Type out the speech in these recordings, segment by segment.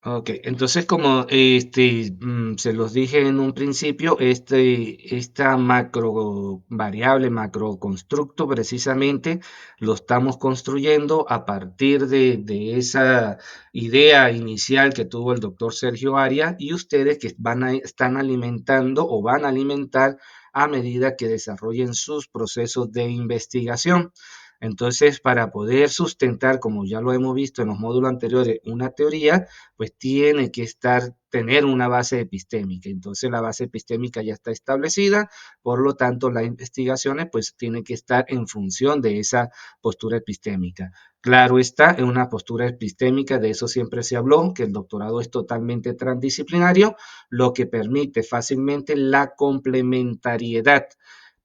Ok, entonces como se los dije en un principio, esta macro variable, macro constructo, precisamente lo estamos construyendo a partir de esa idea inicial que tuvo el doctor Sergio Arias y ustedes que están alimentando o van a alimentar a medida que desarrollen sus procesos de investigación. Entonces, para poder sustentar, como ya lo hemos visto en los módulos anteriores, una teoría, pues tiene que tener una base epistémica. Entonces la base epistémica ya está establecida, por lo tanto las investigaciones pues tienen que estar en función de esa postura epistémica. Claro está, en una postura epistémica, de eso siempre se habló, que el doctorado es totalmente transdisciplinario, lo que permite fácilmente la complementariedad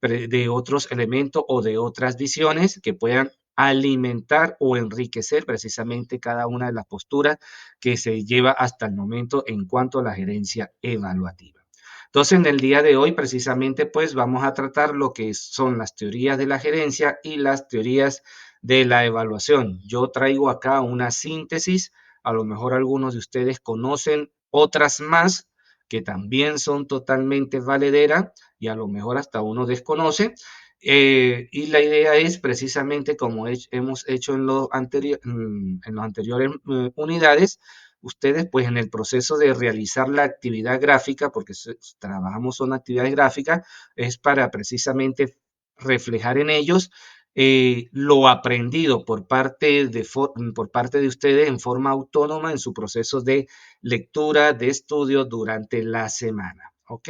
de otros elementos o de otras visiones que puedan alimentar o enriquecer precisamente cada una de las posturas que se lleva hasta el momento en cuanto a la gerencia evaluativa. Entonces, en el día de hoy, precisamente, pues vamos a tratar lo que son las teorías de la gerencia y las teorías de la evaluación. Yo traigo acá una síntesis, a lo mejor algunos de ustedes conocen otras más que también son totalmente valederas y a lo mejor hasta uno desconoce. Y la idea es precisamente como hemos hecho en los anteriores unidades, ustedes pues en el proceso de realizar la actividad gráfica, porque trabajamos son actividades gráficas, es para precisamente reflejar en ellos lo aprendido por parte de ustedes en forma autónoma en su proceso de lectura, de estudio durante la semana. ¿Ok?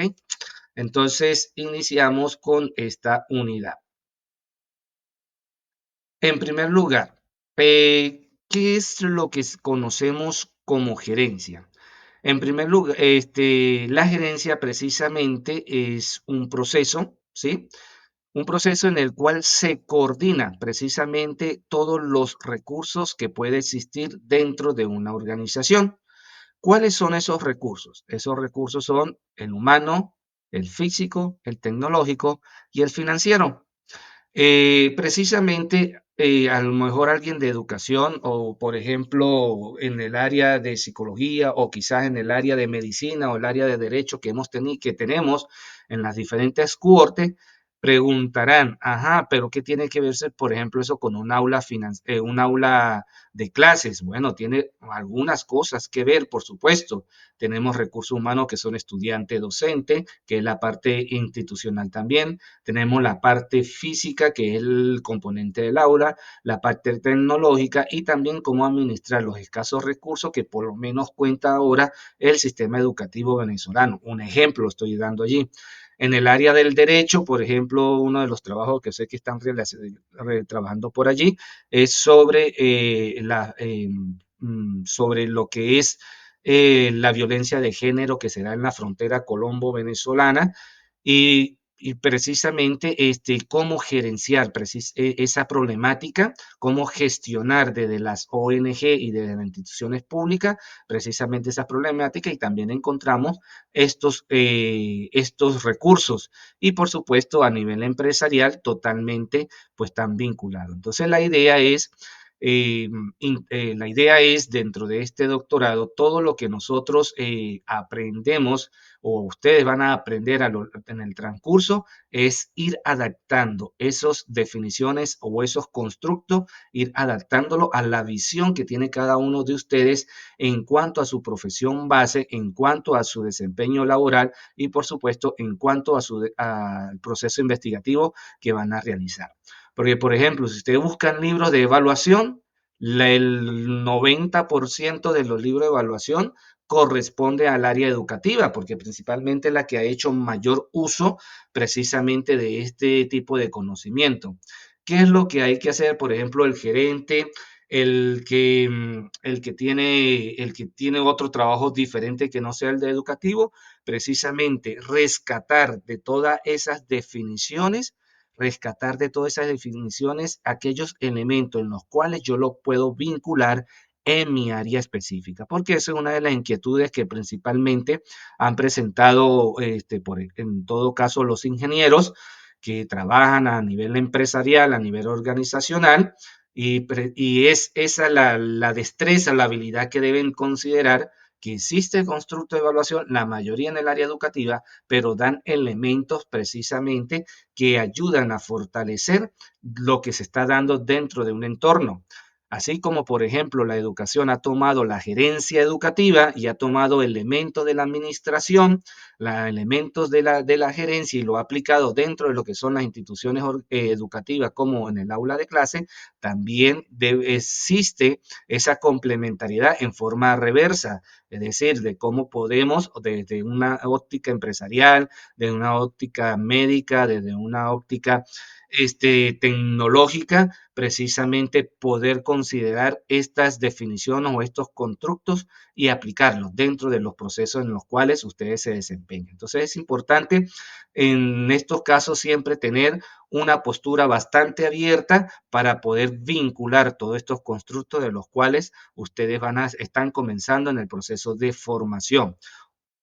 Entonces, iniciamos con esta unidad. En primer lugar, ¿qué es lo que conocemos como gerencia? En primer lugar, la gerencia precisamente es un proceso, ¿sí? Un proceso en el cual se coordina precisamente todos los recursos que puede existir dentro de una organización. ¿Cuáles son esos recursos? Esos recursos son el humano, el físico, el tecnológico y el financiero. Precisamente, a lo mejor alguien de educación o, por ejemplo, en el área de psicología o quizás en el área de medicina o el área de derecho que hemos tenido, que tenemos en las diferentes cohortes, preguntarán, ajá, pero ¿qué tiene que verse, por ejemplo, eso con un aula de clases? Bueno, tiene algunas cosas que ver, por supuesto. Tenemos recursos humanos que son estudiante docente, que es la parte institucional también. Tenemos la parte física, que es el componente del aula, la parte tecnológica y también cómo administrar los escasos recursos que por lo menos cuenta ahora el sistema educativo venezolano. Un ejemplo estoy dando allí. En el área del derecho, por ejemplo, uno de los trabajos que sé que están trabajando por allí es sobre lo que es la violencia de género que se da en la frontera colombo-venezolana y precisamente cómo gerenciar esa problemática, cómo gestionar desde las ONG y desde las instituciones públicas precisamente esa problemática y también encontramos estos recursos y por supuesto a nivel empresarial totalmente pues están vinculados. Entonces eh, la idea es dentro de este doctorado todo lo que nosotros aprendemos o ustedes van a aprender en el transcurso es ir adaptando esas definiciones o esos constructos, ir adaptándolo a la visión que tiene cada uno de ustedes en cuanto a su profesión base, en cuanto a su desempeño laboral y por supuesto en cuanto al proceso investigativo que van a realizar. Porque, por ejemplo, si ustedes buscan libros de evaluación, el 90% de los libros de evaluación corresponde al área educativa, porque principalmente la que ha hecho mayor uso precisamente de este tipo de conocimiento. ¿Qué es lo que hay que hacer? Por ejemplo, el gerente, el que tiene otro trabajo diferente que no sea el de educativo, precisamente rescatar de todas esas definiciones aquellos elementos en los cuales yo lo puedo vincular en mi área específica, porque esa es una de las inquietudes que principalmente han presentado, en todo caso, los ingenieros que trabajan a nivel empresarial, a nivel organizacional, y es esa la destreza, la habilidad que deben considerar que existe el constructo de evaluación, la mayoría en el área educativa, pero dan elementos precisamente que ayudan a fortalecer lo que se está dando dentro de un entorno. Así como, por ejemplo, la educación ha tomado la gerencia educativa y ha tomado elementos de la administración, elementos de la gerencia y lo ha aplicado dentro de lo que son las instituciones educativas como en el aula de clase, también existe esa complementariedad en forma reversa, es decir, de cómo podemos desde una óptica empresarial, desde una óptica médica, desde una óptica tecnológica, precisamente poder considerar estas definiciones o estos constructos y aplicarlos dentro de los procesos en los cuales ustedes se desempeñan. Entonces es importante en estos casos siempre tener una postura bastante abierta para poder vincular todos estos constructos de los cuales ustedes están comenzando en el proceso de formación.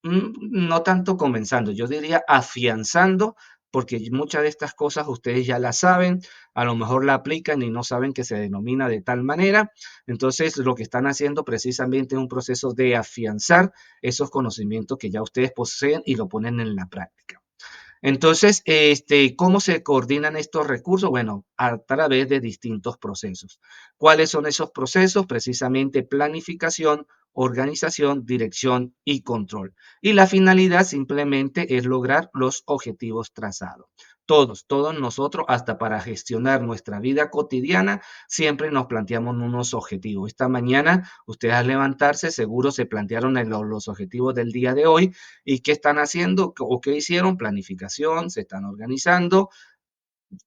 No tanto comenzando, yo diría afianzando, porque muchas de estas cosas ustedes ya las saben, a lo mejor la aplican y no saben que se denomina de tal manera. Entonces, lo que están haciendo precisamente es un proceso de afianzar esos conocimientos que ya ustedes poseen y lo ponen en la práctica. Entonces, ¿cómo se coordinan estos recursos? Bueno, a través de distintos procesos. ¿Cuáles son esos procesos? Precisamente planificación, organización, dirección y control. Y la finalidad simplemente es lograr los objetivos trazados. Todos nosotros, hasta para gestionar nuestra vida cotidiana, siempre nos planteamos unos objetivos. Esta mañana, ustedes al levantarse, seguro se plantearon los objetivos del día de hoy. ¿Y qué están haciendo o qué hicieron? Planificación, se están organizando,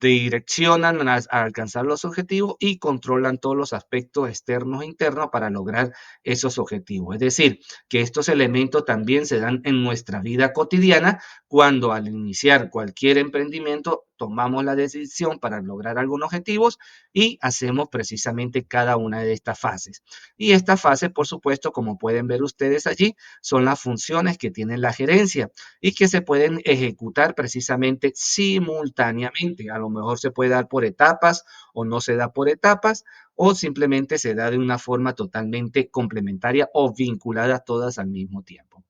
direccionan a alcanzar los objetivos y controlan todos los aspectos externos e internos para lograr esos objetivos. Es decir, que estos elementos también se dan en nuestra vida cotidiana cuando al iniciar cualquier emprendimiento tomamos la decisión para lograr algunos objetivos y hacemos precisamente cada una de estas fases. Y estas fases, por supuesto, como pueden ver ustedes allí, son las funciones que tiene la gerencia y que se pueden ejecutar precisamente simultáneamente. A lo mejor se puede dar por etapas o no se da por etapas o simplemente se da de una forma totalmente complementaria o vinculada todas al mismo tiempo.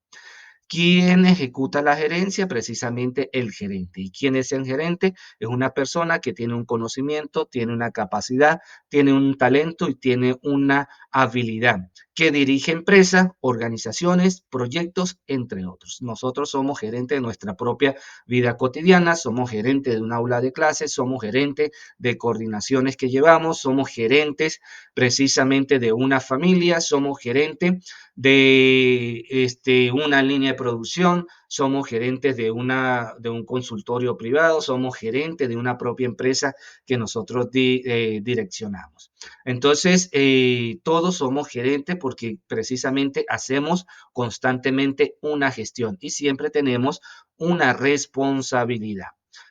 ¿Quién ejecuta la gerencia? Precisamente el gerente. ¿Y quién es el gerente? Es una persona que tiene un conocimiento, tiene una capacidad, tiene un talento y tiene una habilidad que dirige empresas, organizaciones, proyectos, entre otros. Nosotros somos gerentes de nuestra propia vida cotidiana, somos gerentes de un aula de clases, somos gerentes de coordinaciones que llevamos, somos gerentes precisamente de una familia, somos gerentes de una línea de producción, somos gerentes de un consultorio privado, somos gerentes de una propia empresa que nosotros direccionamos. Entonces, todos somos gerentes porque precisamente hacemos constantemente una gestión y siempre tenemos una responsabilidad.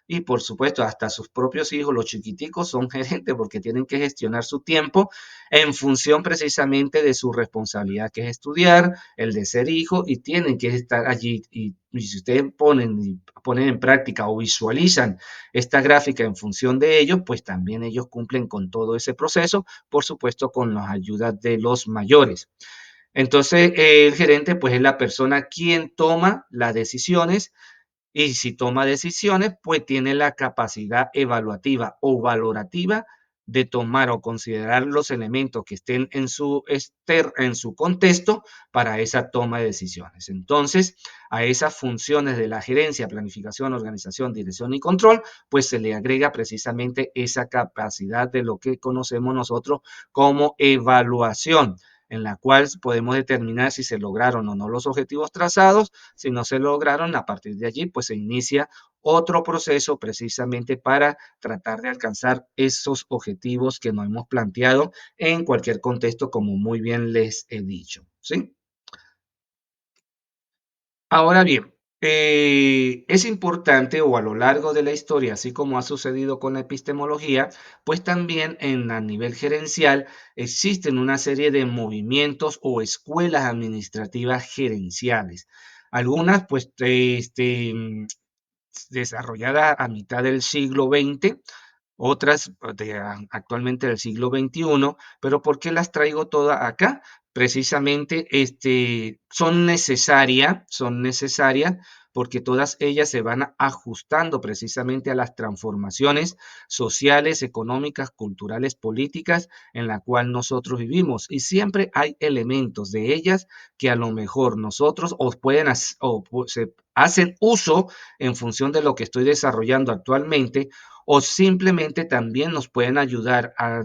Y por supuesto, hasta sus propios hijos, los chiquiticos, son gerentes porque tienen que gestionar su tiempo en función precisamente de su responsabilidad, que es estudiar, el de ser hijo, y tienen que estar allí. Y si ustedes ponen en práctica o visualizan esta gráfica en función de ellos, pues también ellos cumplen con todo ese proceso, por supuesto, con las ayudas de los mayores. Entonces, el gerente, pues es la persona quien toma las decisiones y si toma decisiones, pues tiene la capacidad evaluativa o valorativa de tomar o considerar los elementos que estén en su contexto para esa toma de decisiones. Entonces, a esas funciones de la gerencia, planificación, organización, dirección y control, pues se le agrega precisamente esa capacidad de lo que conocemos nosotros como evaluación, en la cual podemos determinar si se lograron o no los objetivos trazados. Si no se lograron, a partir de allí, pues se inicia otro proceso precisamente para tratar de alcanzar esos objetivos que nos hemos planteado en cualquier contexto, como muy bien les he dicho, ¿sí? Ahora bien, es importante o a lo largo de la historia, así como ha sucedido con la epistemología, pues también a nivel gerencial existen una serie de movimientos o escuelas administrativas gerenciales. Algunas, pues, desarrolladas a mitad del siglo XX, otras actualmente del siglo XXI, pero ¿por qué las traigo todas acá? precisamente son necesarias porque todas ellas se van ajustando precisamente a las transformaciones sociales, económicas, culturales, políticas en la cual nosotros vivimos. Y siempre hay elementos de ellas que a lo mejor nosotros os pueden se hacen uso en función de lo que estoy desarrollando actualmente o simplemente también nos pueden ayudar a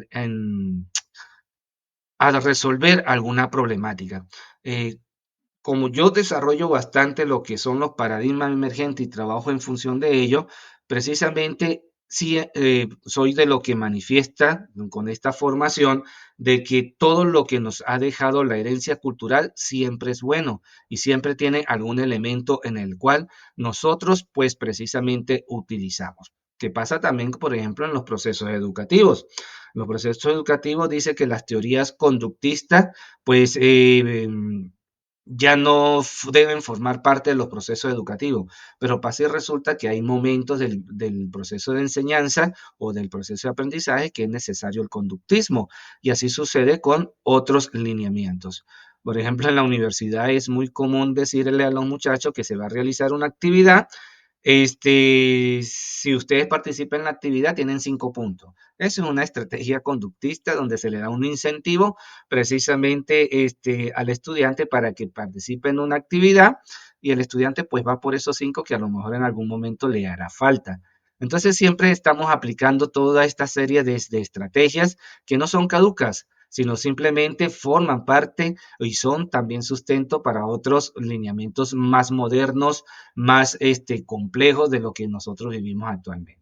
resolver alguna problemática. Como yo desarrollo bastante lo que son los paradigmas emergentes y trabajo en función de ello, precisamente sí soy de lo que manifiesta con esta formación de que todo lo que nos ha dejado la herencia cultural siempre es bueno y siempre tiene algún elemento en el cual nosotros pues precisamente utilizamos. ¿Qué pasa también, por ejemplo, en los procesos educativos? Los procesos educativos dice que las teorías conductistas pues ya no deben formar parte de los procesos educativos, pero pasa y resulta que hay momentos del proceso de enseñanza o del proceso de aprendizaje que es necesario el conductismo y así sucede con otros lineamientos. Por ejemplo, en la universidad es muy común decirle a los muchachos que se va a realizar una actividad si ustedes participan en la actividad, tienen 5 puntos. Eso es una estrategia conductista donde se le da un incentivo precisamente al estudiante para que participe en una actividad y el estudiante pues va por esos 5 que a lo mejor en algún momento le hará falta. Entonces siempre estamos aplicando toda esta serie de estrategias que no son caducas, sino simplemente forman parte y son también sustento para otros lineamientos más modernos, más complejos de lo que nosotros vivimos actualmente.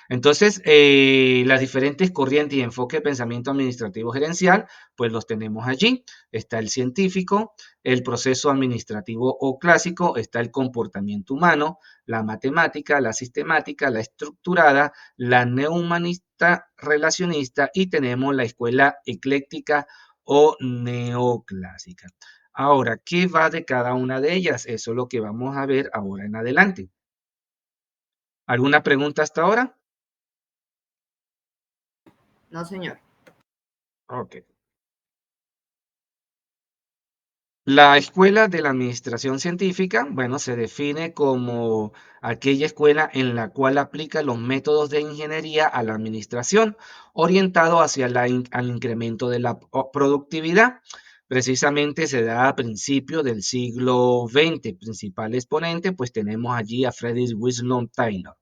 Entonces, las diferentes corrientes y enfoque de pensamiento administrativo gerencial, pues los tenemos allí. Está el científico, el proceso administrativo o clásico, está el comportamiento humano, la matemática, la sistemática, la estructurada, la neohumanista relacionista y tenemos la escuela ecléctica o neoclásica. Ahora, ¿qué va de cada una de ellas? Eso es lo que vamos a ver ahora en adelante. ¿Alguna pregunta hasta ahora? No, señor. Ok. La escuela de la administración científica, bueno, se define como aquella escuela en la cual aplica los métodos de ingeniería a la administración, orientado hacia al incremento de la productividad. Precisamente se da a principios del siglo XX. Principal exponente, pues tenemos allí a Frederick Winslow Taylor.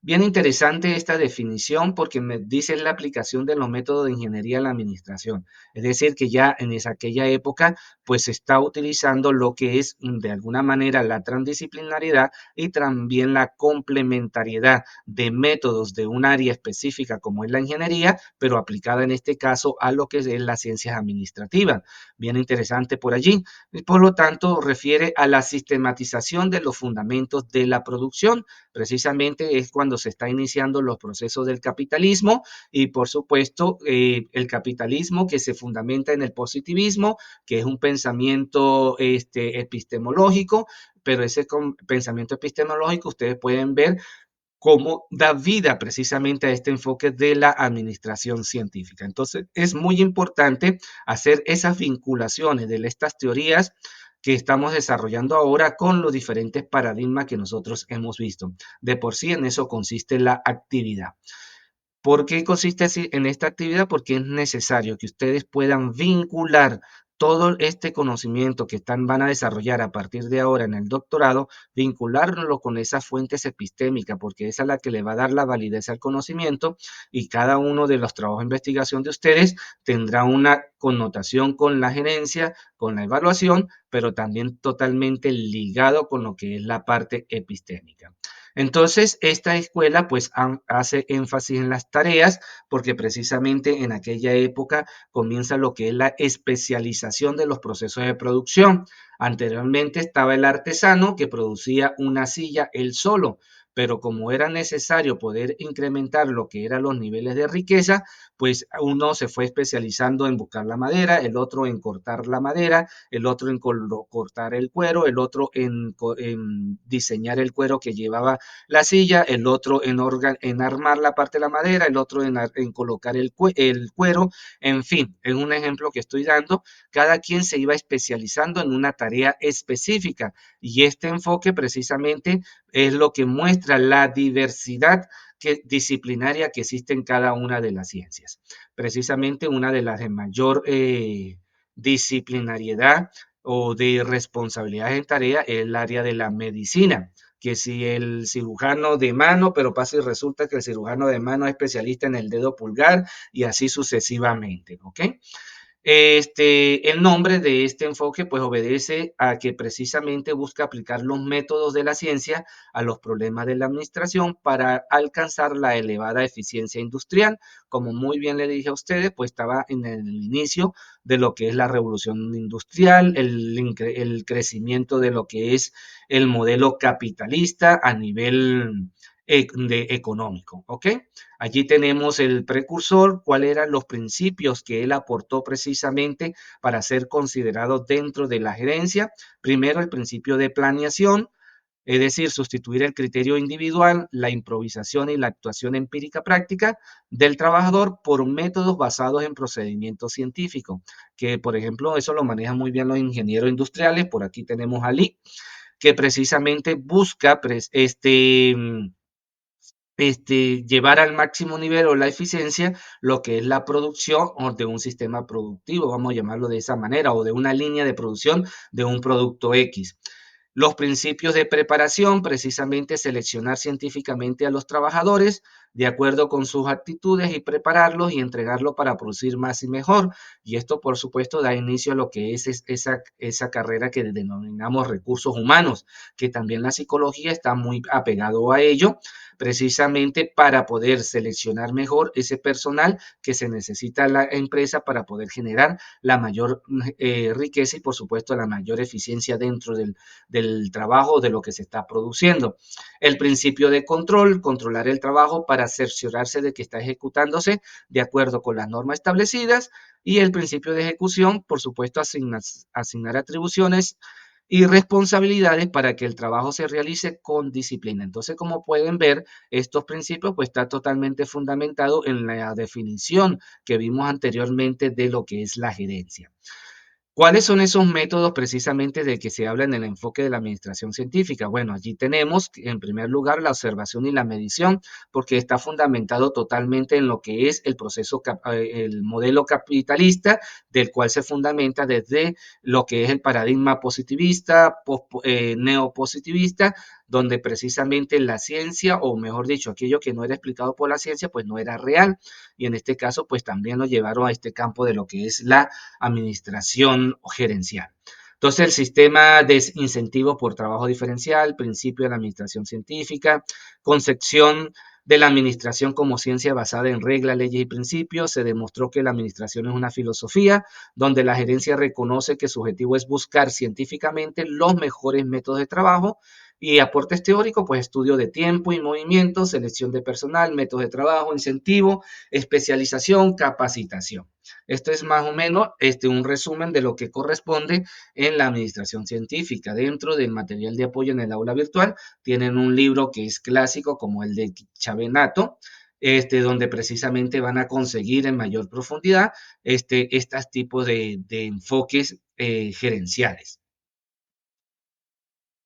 Bien interesante esta definición porque me dice la aplicación de los métodos de ingeniería en la administración. Es decir, que ya en aquella época pues se está utilizando lo que es de alguna manera la transdisciplinariedad y también la complementariedad de métodos de un área específica como es la ingeniería, pero aplicada en este caso a lo que es las ciencias administrativas. Bien interesante por allí. Y por lo tanto, refiere a la sistematización de los fundamentos de la producción. Precisamente es cuando se está iniciando los procesos del capitalismo y por supuesto el capitalismo que se fundamenta en el positivismo, que es un pensamiento epistemológico, pero ese pensamiento epistemológico ustedes pueden ver cómo da vida precisamente a este enfoque de la administración científica. Entonces, es muy importante hacer esas vinculaciones de estas teorías que estamos desarrollando ahora con los diferentes paradigmas que nosotros hemos visto. De por sí, en eso consiste la actividad. ¿Por qué consiste así en esta actividad? Porque es necesario que ustedes puedan vincular todo este conocimiento que van a desarrollar a partir de ahora en el doctorado, vincularlo con esas fuentes epistémicas, porque esa es la que le va a dar la validez al conocimiento y cada uno de los trabajos de investigación de ustedes tendrá una connotación con la gerencia, con la evaluación, pero también totalmente ligado con lo que es la parte epistémica. Entonces, esta escuela pues hace énfasis en las tareas porque precisamente en aquella época comienza lo que es la especialización de los procesos de producción. Anteriormente estaba el artesano que producía una silla él solo, pero como era necesario poder incrementar lo que eran los niveles de riqueza, pues uno se fue especializando en buscar la madera, el otro en cortar la madera, el otro en cortar el cuero, el otro en diseñar el cuero que llevaba la silla, el otro en armar la parte de la madera, el otro en colocar el cuero, en fin, es un ejemplo que estoy dando. Cada quien se iba especializando en una tarea específica y este enfoque precisamente es lo que muestra la diversidad disciplinaria que existe en cada una de las ciencias. Precisamente una de las de mayor disciplinariedad o de responsabilidad en tarea es el área de la medicina, que si el cirujano de mano, pero pasa y resulta que el cirujano de mano es especialista en el dedo pulgar y así sucesivamente, ¿ok? El nombre de este enfoque pues obedece a que precisamente busca aplicar los métodos de la ciencia a los problemas de la administración para alcanzar la elevada eficiencia industrial. Como muy bien le dije a ustedes, pues estaba en el inicio de lo que es la revolución industrial, el crecimiento de lo que es el modelo capitalista a nivel económico, ¿ok? Allí tenemos el precursor, cuáles eran los principios que él aportó precisamente para ser considerado dentro de la gerencia. Primero, el principio de planeación, es decir, sustituir el criterio individual, la improvisación y la actuación empírica práctica del trabajador por métodos basados en procedimientos científicos, que por ejemplo eso lo manejan muy bien los ingenieros industriales. Por aquí tenemos a Lee, que precisamente busca llevar al máximo nivel o la eficiencia lo que es la producción o de un sistema productivo, vamos a llamarlo de esa manera, o de una línea de producción de un producto X. Los principios de preparación, precisamente seleccionar científicamente a los trabajadores de acuerdo con sus actitudes y prepararlos y entregarlos para producir más y mejor. Y esto, por supuesto, da inicio a lo que es esa carrera que denominamos recursos humanos, que también la psicología está muy apegado a ello, precisamente para poder seleccionar mejor ese personal que se necesita en la empresa para poder generar la mayor riqueza y, por supuesto, la mayor eficiencia dentro del trabajo, de lo que se está produciendo. El principio de control, controlar el trabajo para cerciorarse de que está ejecutándose de acuerdo con las normas establecidas. Y el principio de ejecución, por supuesto, asignar atribuciones y responsabilidades para que el trabajo se realice con disciplina. Entonces, como pueden ver, estos principios pues está totalmente fundamentado en la definición que vimos anteriormente de lo que es la gerencia. ¿Cuáles son esos métodos precisamente de que se habla en el enfoque de la administración científica? Bueno, allí tenemos en primer lugar la observación y la medición, porque está fundamentado totalmente en lo que es el proceso, el modelo capitalista, del cual se fundamenta desde lo que es el paradigma positivista, neopositivista, donde precisamente la ciencia, o mejor dicho, aquello que no era explicado por la ciencia, pues no era real. Y en este caso, pues también lo llevaron a este campo de lo que es la administración gerencial. Entonces, el sistema de incentivos por trabajo diferencial, principio de la administración científica, concepción de la administración como ciencia basada en reglas, leyes y principios. Se demostró que la administración es una filosofía donde la gerencia reconoce que su objetivo es buscar científicamente los mejores métodos de trabajo y aportes teóricos, pues estudio de tiempo y movimiento, selección de personal, métodos de trabajo, incentivo, especialización, capacitación. Esto es más o menos un resumen de lo que corresponde en la administración científica. Dentro del material de apoyo en el aula virtual tienen un libro que es clásico como el de Chavenato, donde precisamente van a conseguir en mayor profundidad estos tipos de enfoques gerenciales.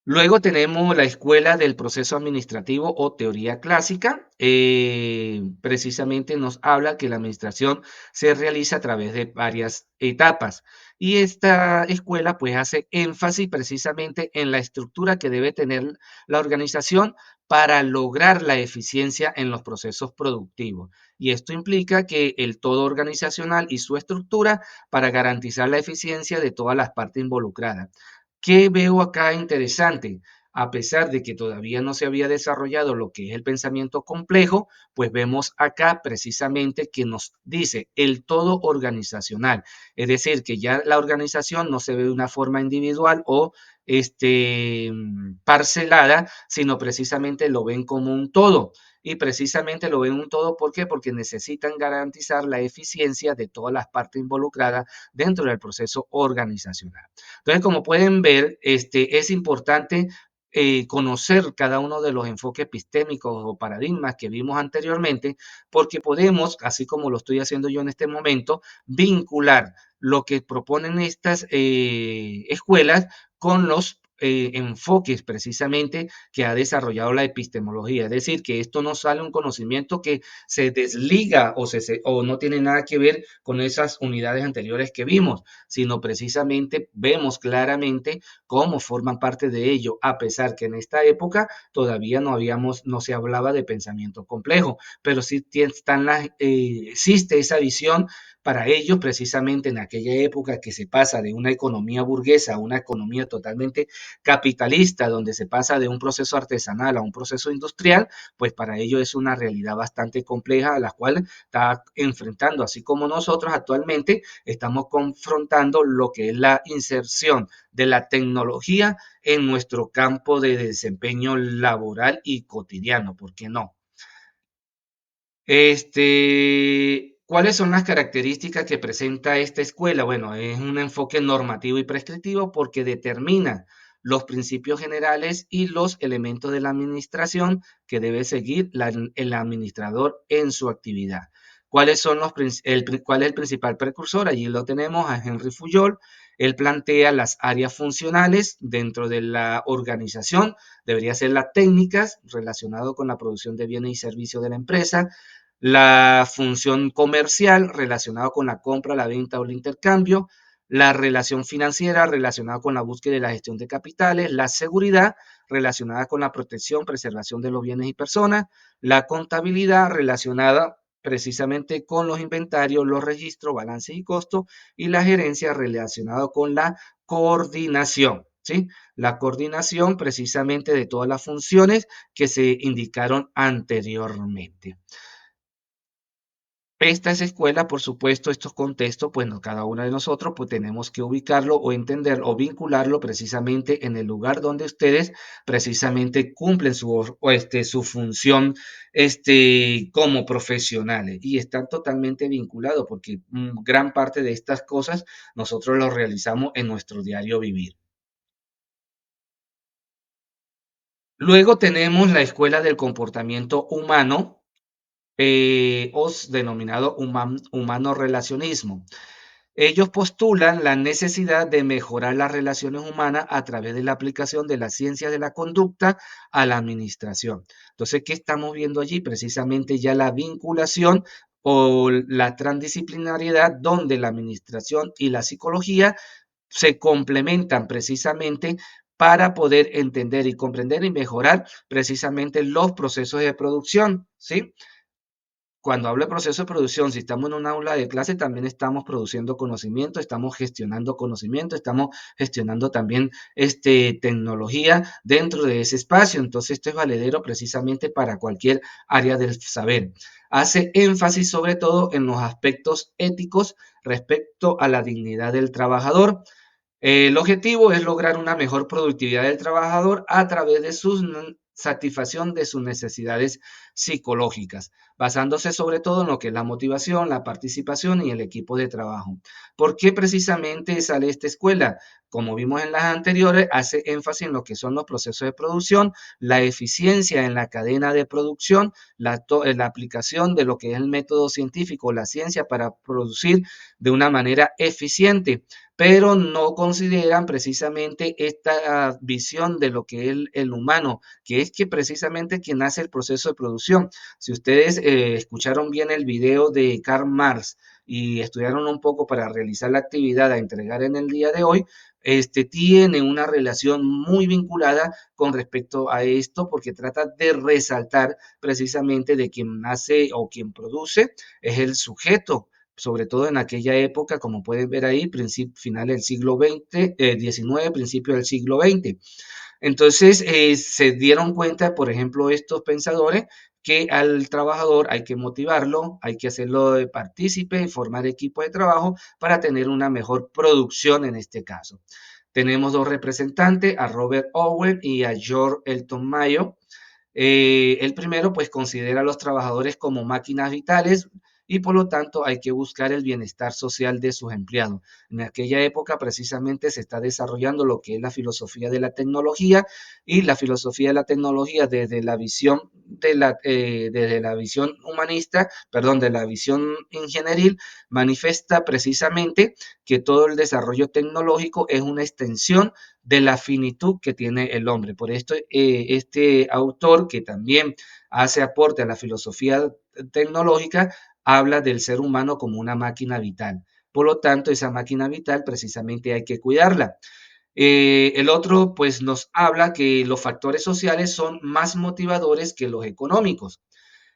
Luego tenemos la escuela del proceso administrativo o teoría clásica. Precisamente nos habla que la administración se realiza a través de varias etapas. Y esta escuela pues hace énfasis precisamente en la estructura que debe tener la organización para lograr la eficiencia en los procesos productivos. Y esto implica que el todo organizacional y su estructura para garantizar la eficiencia de todas las partes involucradas. ¿Qué veo acá interesante? A pesar de que todavía no se había desarrollado lo que es el pensamiento complejo, pues vemos acá precisamente que nos dice el todo organizacional. Es decir, que ya la organización no se ve de una forma individual o parcelada, sino precisamente lo ven como un todo. Y precisamente lo ven un todo, ¿por qué? Porque necesitan garantizar la eficiencia de todas las partes involucradas dentro del proceso organizacional. Entonces, como pueden ver, es importante conocer cada uno de los enfoques epistémicos o paradigmas que vimos anteriormente, porque podemos, así como lo estoy haciendo yo en este momento, vincular lo que proponen estas escuelas con los enfoques precisamente que ha desarrollado la epistemología. Es decir, que esto no sale un conocimiento que se desliga o no tiene nada que ver con esas unidades anteriores que vimos, sino precisamente vemos claramente cómo forman parte de ello, a pesar que en esta época todavía no se hablaba de pensamiento complejo, pero sí existe esa visión para ellos precisamente en aquella época que se pasa de una economía burguesa a una economía totalmente capitalista, donde se pasa de un proceso artesanal a un proceso industrial, pues para ellos es una realidad bastante compleja a la cual está enfrentando, así como nosotros actualmente estamos confrontando lo que es la inserción de la tecnología en nuestro campo de desempeño laboral y cotidiano, ¿por qué no? ¿Cuáles son las características que presenta esta escuela? Bueno, es un enfoque normativo y prescriptivo porque determina los principios generales y los elementos de la administración que debe seguir el administrador en su actividad. ¿Cuáles son cuál es el principal precursor? Allí lo tenemos a Henry Fuyol. Él plantea las áreas funcionales dentro de la organización, debería ser las técnicas relacionadas con la producción de bienes y servicios de la empresa, la función comercial relacionada con la compra, la venta o el intercambio, la relación financiera relacionada con la búsqueda y la gestión de capitales, la seguridad relacionada con la protección, preservación de los bienes y personas, la contabilidad relacionada precisamente con los inventarios, los registros, balances y costos, y la gerencia relacionada con la coordinación, ¿sí? La coordinación precisamente de todas las funciones que se indicaron anteriormente. Estas escuelas, por supuesto, estos contextos, pues no, cada uno de nosotros pues tenemos que ubicarlo o entender o vincularlo precisamente en el lugar donde ustedes precisamente cumplen su función como profesionales y están totalmente vinculados porque gran parte de estas cosas nosotros lo realizamos en nuestro diario vivir. Luego tenemos la escuela del comportamiento humano, os denominado humano relacionismo. Ellos postulan la necesidad de mejorar las relaciones humanas a través de la aplicación de la ciencia de la conducta a la administración. Entonces, ¿qué estamos viendo allí? Precisamente ya la vinculación o la transdisciplinariedad donde la administración y la psicología se complementan precisamente para poder entender y comprender y mejorar precisamente los procesos de producción, ¿sí? Cuando hablo de proceso de producción, si estamos en un aula de clase, también estamos produciendo conocimiento, estamos gestionando conocimiento, estamos gestionando también tecnología dentro de ese espacio. Entonces, esto es valedero precisamente para cualquier área del saber. Hace énfasis sobre todo en los aspectos éticos respecto a la dignidad del trabajador. El objetivo es lograr una mejor productividad del trabajador a través de su satisfacción de sus necesidades psicológicas, basándose sobre todo en lo que es la motivación, la participación y el equipo de trabajo. ¿Por qué precisamente sale esta escuela? Como vimos en las anteriores, hace énfasis en lo que son los procesos de producción, la eficiencia en la cadena de producción, la aplicación de lo que es el método científico, la ciencia para producir de una manera eficiente, pero no consideran precisamente esta visión de lo que es el humano, que es que precisamente quien hace el proceso de producción. Si ustedes escucharon bien el video de Karl Marx y estudiaron un poco para realizar la actividad a entregar en el día de hoy, tiene una relación muy vinculada con respecto a esto porque trata de resaltar precisamente de quien hace o quien produce es el sujeto, sobre todo en aquella época, como pueden ver ahí, final del siglo XX, XIX, principio del siglo XX. Entonces, se dieron cuenta, por ejemplo, estos pensadores, que al trabajador hay que motivarlo, hay que hacerlo de partícipe, formar equipo de trabajo para tener una mejor producción en este caso. Tenemos dos representantes, a Robert Owen y a George Elton Mayo. El primero, pues considera a los trabajadores como máquinas vitales y por lo tanto hay que buscar el bienestar social de sus empleados. En aquella época precisamente se está desarrollando lo que es la filosofía de la tecnología y la filosofía de la tecnología desde la visión humanista, perdón, de la visión ingenieril, manifiesta precisamente que todo el desarrollo tecnológico es una extensión de la finitud que tiene el hombre. Por esto, este autor, que también hace aporte a la filosofía tecnológica, habla del ser humano como una máquina vital. Por lo tanto, esa máquina vital precisamente hay que cuidarla. El otro, pues, nos habla que los factores sociales son más motivadores que los económicos.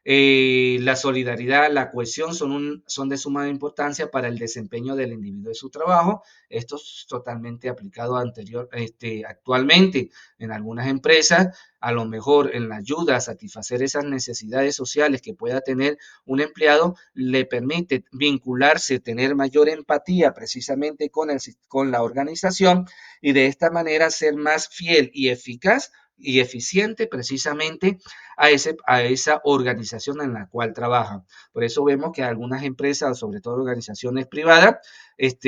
La solidaridad, la cohesión son de suma importancia para el desempeño del individuo en su trabajo. Esto es totalmente aplicado actualmente en algunas empresas. A lo mejor en la ayuda a satisfacer esas necesidades sociales que pueda tener un empleado, le permite vincularse, tener mayor empatía precisamente con la organización y de esta manera ser más fiel y eficaz y eficiente precisamente a esa organización en la cual trabajan. Por eso vemos que algunas empresas, sobre todo organizaciones privadas,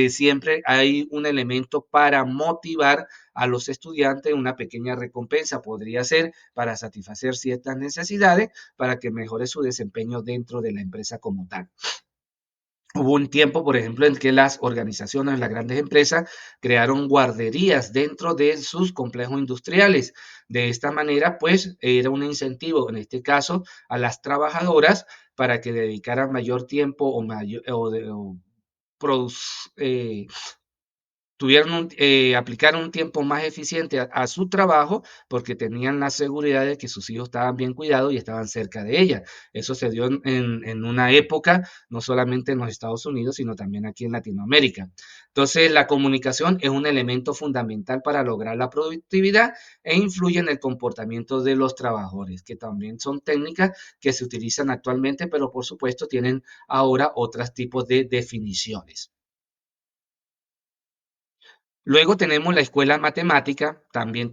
siempre hay un elemento para motivar a los estudiantes, una pequeña recompensa podría ser para satisfacer ciertas necesidades, para que mejore su desempeño dentro de la empresa como tal. Hubo un tiempo, por ejemplo, en que las organizaciones, las grandes empresas, crearon guarderías dentro de sus complejos industriales. De esta manera, pues, era un incentivo, en este caso, a las trabajadoras para que dedicaran mayor tiempo o, mayor, o produc- eh, aplicaron un tiempo más eficiente a su trabajo porque tenían la seguridad de que sus hijos estaban bien cuidados y estaban cerca de ella. Eso se dio en una época, no solamente en los Estados Unidos, sino también aquí en Latinoamérica. Entonces, la comunicación es un elemento fundamental para lograr la productividad e influye en el comportamiento de los trabajadores, que también son técnicas que se utilizan actualmente, pero por supuesto tienen ahora otros tipos de definiciones. Luego tenemos la escuela matemática, también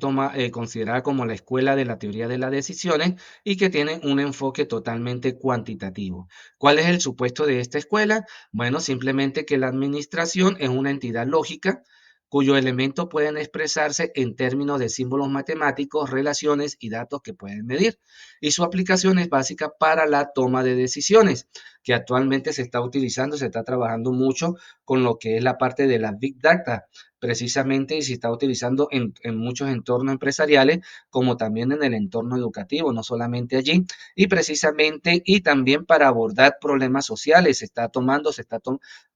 considerada como la escuela de la teoría de las decisiones y que tiene un enfoque totalmente cuantitativo. ¿Cuál es el supuesto de esta escuela? Bueno, simplemente que la administración es una entidad lógica cuyos elementos pueden expresarse en términos de símbolos matemáticos, relaciones y datos que pueden medir. Y su aplicación es básica para la toma de decisiones, que actualmente se está utilizando, se está trabajando mucho con lo que es la parte de la Big Data precisamente y se está utilizando en muchos entornos empresariales como también en el entorno educativo, no solamente allí, y precisamente y también para abordar problemas sociales, se está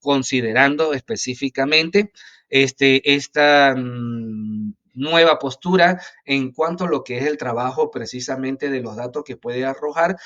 considerando específicamente esta nueva postura en cuanto a lo que es el trabajo precisamente de los datos que puede arrojar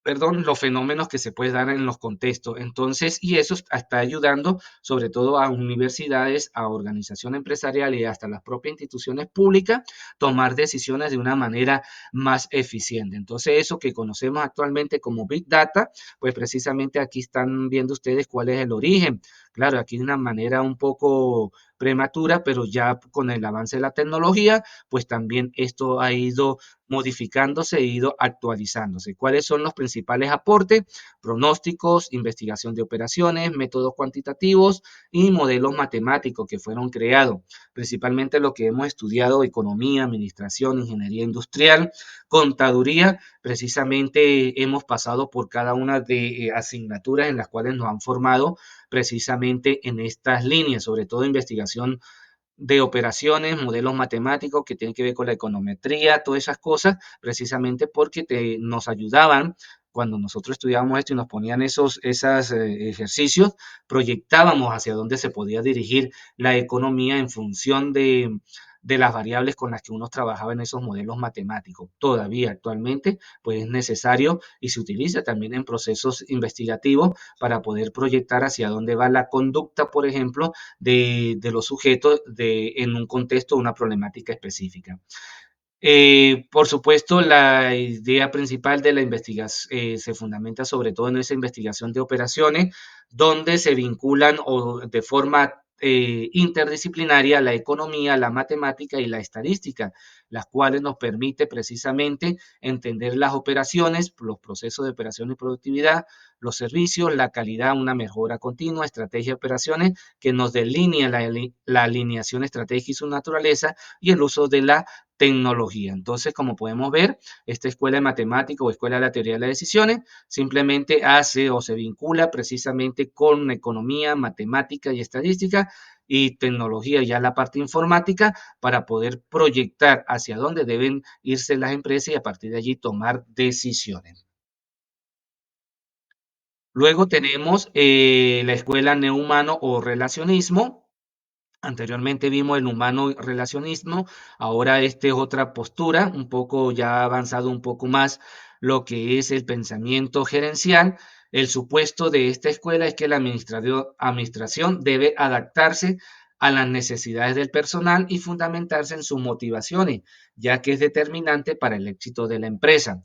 perdón, los fenómenos que se pueden dar en los contextos. Entonces, y eso está ayudando sobre todo a universidades, a organizaciones empresariales y hasta las propias instituciones públicas tomar decisiones de una manera más eficiente. Entonces, eso que conocemos actualmente como Big Data, pues precisamente aquí están viendo ustedes cuál es el origen. Claro, aquí de una manera un poco prematura, pero ya con el avance de la tecnología, pues también esto ha ido modificándose e ido actualizándose. ¿Cuáles son los principales aportes? Pronósticos, investigación de operaciones, métodos cuantitativos y modelos matemáticos que fueron creados. Principalmente lo que hemos estudiado, economía, administración, ingeniería industrial, contaduría, precisamente hemos pasado por cada una de asignaturas en las cuales nos han formado precisamente en estas líneas, sobre todo investigación de operaciones, modelos matemáticos que tienen que ver con la econometría, todas esas cosas, precisamente porque nos ayudaban cuando nosotros estudiábamos esto y nos ponían esos ejercicios, proyectábamos hacia dónde se podía dirigir la economía en función de las variables con las que uno trabajaba en esos modelos matemáticos. Todavía actualmente, pues es necesario y se utiliza también en procesos investigativos para poder proyectar hacia dónde va la conducta, por ejemplo, de los sujetos en un contexto, una problemática específica. Por supuesto, la idea principal de la investigación se fundamenta sobre todo en esa investigación de operaciones, donde se vinculan o de forma interdisciplinaria, la economía, la matemática y la estadística, las cuales nos permite precisamente entender las operaciones, los procesos de operación y productividad, los servicios, la calidad, una mejora continua, estrategia de operaciones que nos delinea la alineación estratégica y su naturaleza y el uso de la tecnología. Entonces, como podemos ver, esta escuela de matemática o escuela de la teoría de las decisiones simplemente hace o se vincula precisamente con economía, matemática y estadística y tecnología, ya la parte informática, para poder proyectar hacia dónde deben irse las empresas y a partir de allí tomar decisiones. Luego tenemos la escuela neuhumano o relacionismo. Anteriormente vimos el humano relacionismo, ahora este es otra postura, un poco ya ha avanzado un poco más lo que es el pensamiento gerencial. El supuesto de esta escuela es que la administración debe adaptarse a las necesidades del personal y fundamentarse en sus motivaciones, ya que es determinante para el éxito de la empresa.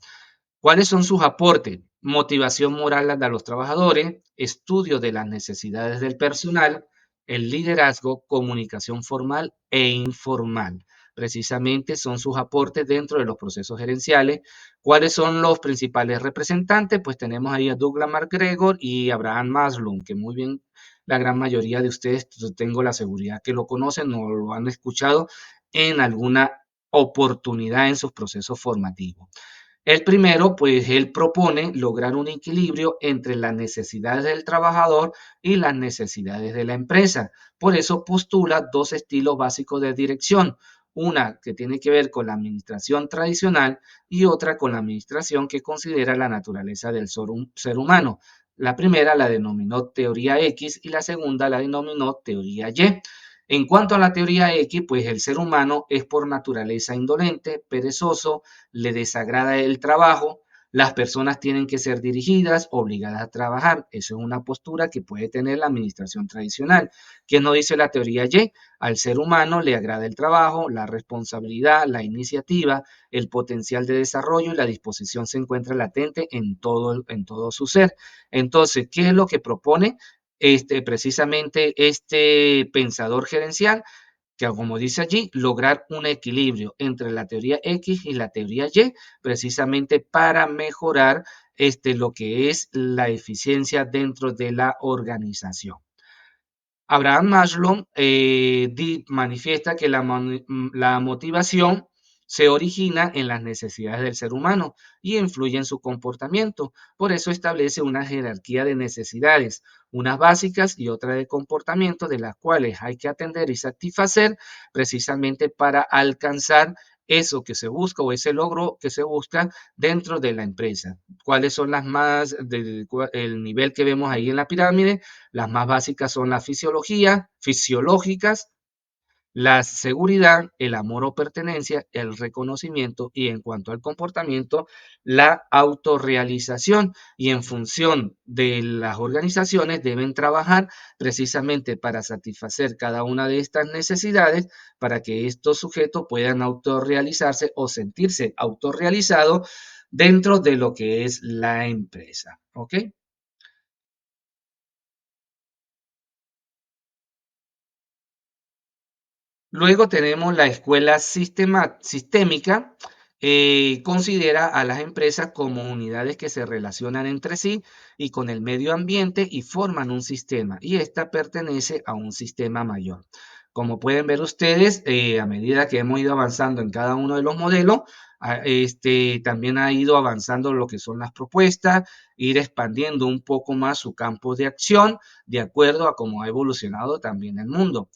¿Cuáles son sus aportes? Motivación moral de los trabajadores, estudio de las necesidades del personal, el liderazgo, comunicación formal e informal. Precisamente son sus aportes dentro de los procesos gerenciales. ¿Cuáles son los principales representantes? Pues tenemos ahí a Douglas MacGregor y Abraham Maslow, que muy bien la gran mayoría de ustedes, tengo la seguridad que lo conocen o lo han escuchado en alguna oportunidad en sus procesos formativos. El primero, pues él propone lograr un equilibrio entre las necesidades del trabajador y las necesidades de la empresa. Por eso postula dos estilos básicos de dirección. Una que tiene que ver con la administración tradicional y otra con la administración que considera la naturaleza del ser humano. La primera la denominó teoría X y la segunda la denominó teoría Y. En cuanto a la teoría X, pues el ser humano es por naturaleza indolente, perezoso, le desagrada el trabajo, las personas tienen que ser dirigidas, obligadas a trabajar. Eso es una postura que puede tener la administración tradicional. ¿Qué nos dice la teoría Y? Al ser humano le agrada el trabajo, la responsabilidad, la iniciativa, el potencial de desarrollo y la disposición se encuentra latente en todo su ser. Entonces, ¿qué es lo que propone precisamente este pensador gerencial? Que como dice allí, lograr un equilibrio entre la teoría X y la teoría Y, precisamente para mejorar lo que es la eficiencia dentro de la organización. Abraham Maslow manifiesta que la motivación se origina en las necesidades del ser humano y influye en su comportamiento. Por eso establece una jerarquía de necesidades, unas básicas y otras de comportamiento, de las cuales hay que atender y satisfacer precisamente para alcanzar eso que se busca o ese logro que se busca dentro de la empresa. ¿Cuáles son las más, el nivel que vemos ahí en la pirámide? Las más básicas son la fisiología, fisiológicas, la seguridad, el amor o pertenencia, el reconocimiento y en cuanto al comportamiento, la autorrealización. Y en función de las organizaciones deben trabajar precisamente para satisfacer cada una de estas necesidades para que estos sujetos puedan autorrealizarse o sentirse autorrealizados dentro de lo que es la empresa. ¿Ok? Luego tenemos la escuela sistémica, considera a las empresas como unidades que se relacionan entre sí y con el medio ambiente y forman un sistema, y esta pertenece a un sistema mayor. Como pueden ver ustedes, a medida que hemos ido avanzando en cada uno de los modelos, también ha ido avanzando lo que son las propuestas, ir expandiendo un poco más su campo de acción de acuerdo a cómo ha evolucionado también el mundo.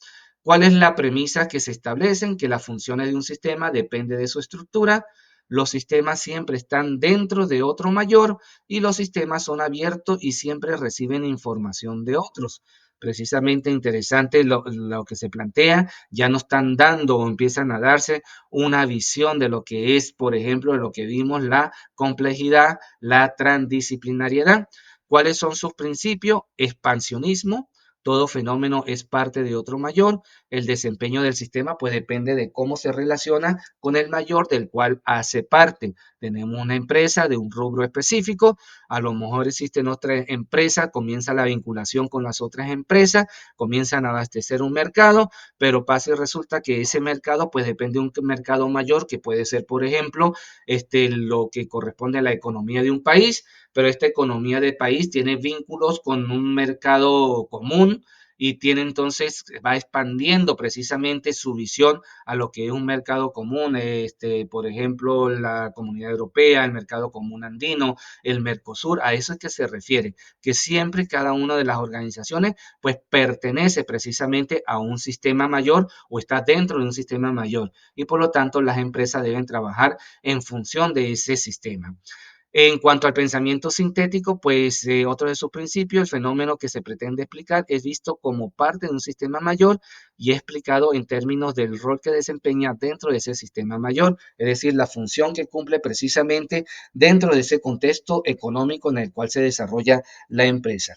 ¿Cuál es la premisa que se establecen? Que las funciones de un sistema depende de su estructura. Los sistemas siempre están dentro de otro mayor y los sistemas son abiertos y siempre reciben información de otros. Precisamente interesante lo que se plantea, ya nos están dando o empiezan a darse una visión de lo que es, por ejemplo, de lo que vimos, la complejidad, la transdisciplinariedad. ¿Cuáles son sus principios? Expansionismo, todo fenómeno es parte de otro mayor, el desempeño del sistema pues depende de cómo se relaciona con el mayor del cual hace parte. Tenemos una empresa de un rubro específico, a lo mejor existen otras empresas, comienza la vinculación con las otras empresas, comienzan a abastecer un mercado, pero pasa y resulta que ese mercado pues depende de un mercado mayor que puede ser, por ejemplo, lo que corresponde a la economía de un país, pero esta economía de país tiene vínculos con un mercado común y tiene entonces, va expandiendo precisamente su visión a lo que es un mercado común, por ejemplo, la Comunidad Europea, el mercado común andino, el Mercosur, a eso es que se refiere, que siempre cada una de las organizaciones pues pertenece precisamente a un sistema mayor o está dentro de un sistema mayor y por lo tanto las empresas deben trabajar en función de ese sistema. En cuanto al pensamiento sintético, pues otro de sus principios, el fenómeno que se pretende explicar es visto como parte de un sistema mayor y es explicado en términos del rol que desempeña dentro de ese sistema mayor, es decir, la función que cumple precisamente dentro de ese contexto económico en el cual se desarrolla la empresa.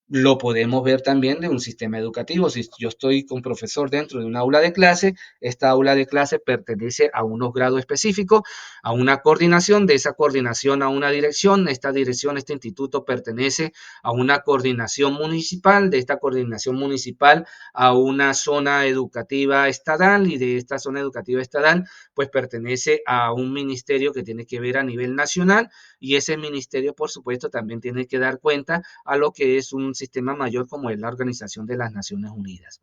Lo podemos ver también de un sistema educativo. Si yo estoy con profesor dentro de un aula de clase, esta aula de clase pertenece a unos grados específicos, a una coordinación, de esa coordinación a una dirección, esta dirección, este instituto pertenece a una coordinación municipal, de esta coordinación municipal a una zona educativa estatal y de esta zona educativa estatal pues pertenece a un ministerio que tiene que ver a nivel nacional y ese ministerio por supuesto también tiene que dar cuenta a lo que es un sistema mayor como es la Organización de las Naciones Unidas.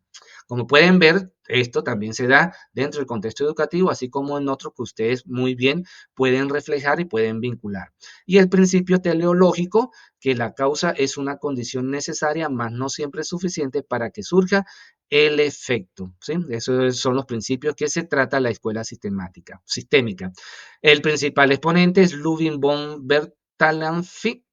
Como pueden ver, esto también se da dentro del contexto educativo, así como en otros que ustedes muy bien pueden reflejar y pueden vincular. Y el principio teleológico, que la causa es una condición necesaria, más no siempre suficiente para que surja el efecto. ¿Sí? Esos son los principios que se trata la escuela sistémica. El principal exponente es Ludwig von Bertalanffy.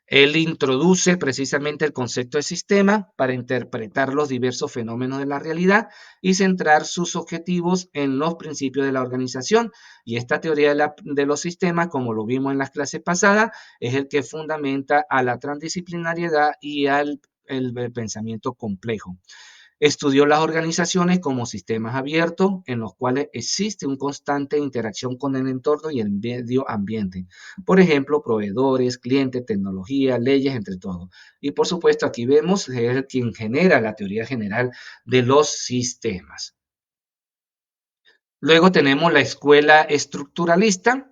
Él introduce precisamente el concepto de sistema para interpretar los diversos fenómenos de la realidad y centrar sus objetivos en los principios de la organización. Y esta teoría de los sistemas, como lo vimos en las clases pasadas, es el que fundamenta a la transdisciplinariedad y al el pensamiento complejo. Estudió las organizaciones como sistemas abiertos en los cuales existe una constante interacción con el entorno y el medio ambiente. Por ejemplo, proveedores, clientes, tecnología, leyes, entre todos. Y por supuesto, aquí vemos que es quien genera la teoría general de los sistemas. Luego tenemos la escuela estructuralista.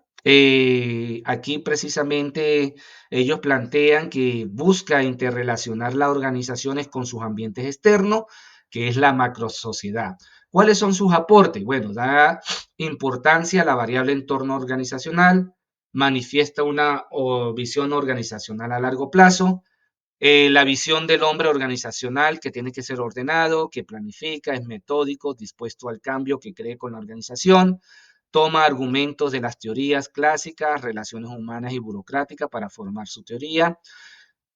Aquí precisamente ellos plantean que busca interrelacionar las organizaciones con sus ambientes externos, que es la macrosociedad. ¿Cuáles son sus aportes? Bueno, da importancia a la variable entorno organizacional, manifiesta una visión organizacional a largo plazo, la visión del hombre organizacional que tiene que ser ordenado, que planifica, es metódico, dispuesto al cambio, que cree con la organización, toma argumentos de las teorías clásicas, relaciones humanas y burocráticas para formar su teoría.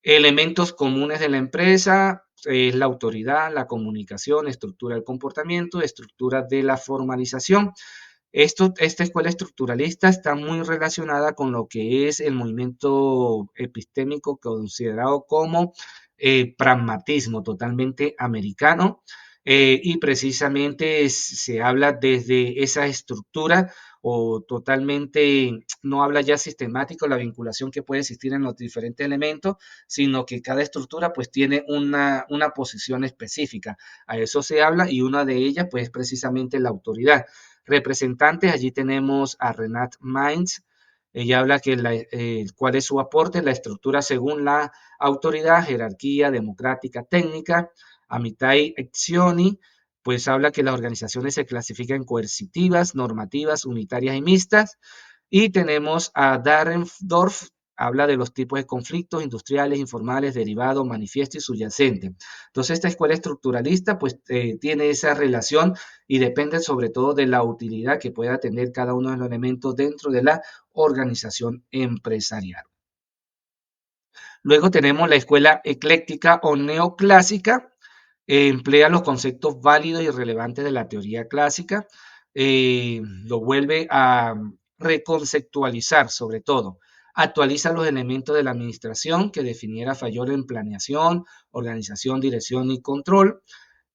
Elementos comunes de la empresa es la autoridad, la comunicación, estructura del comportamiento, estructura de la formalización. Esta escuela estructuralista está muy relacionada con lo que es el movimiento epistémico considerado como pragmatismo totalmente americano y precisamente se habla desde esa estructura o totalmente, no habla ya sistemático la vinculación que puede existir en los diferentes elementos, sino que cada estructura pues tiene una posición específica. A eso se habla y una de ellas pues precisamente la autoridad representantes. Allí tenemos a Renat Mainz. Ella habla que cuál es su aporte, la estructura según la autoridad, jerarquía democrática técnica. Amitai Etzioni, pues habla que las organizaciones se clasifican coercitivas, normativas, unitarias y mixtas. Y tenemos a Dahrendorf, habla de los tipos de conflictos industriales, informales, derivados, manifiesto y subyacente. Entonces, esta escuela estructuralista pues tiene esa relación y depende sobre todo de la utilidad que pueda tener cada uno de los elementos dentro de la organización empresarial. Luego tenemos la escuela ecléctica o neoclásica, emplea los conceptos válidos y relevantes de la teoría clásica, lo vuelve a reconceptualizar sobre todo, Actualiza los elementos de la administración que definiera Fayol en planeación, organización, dirección y control.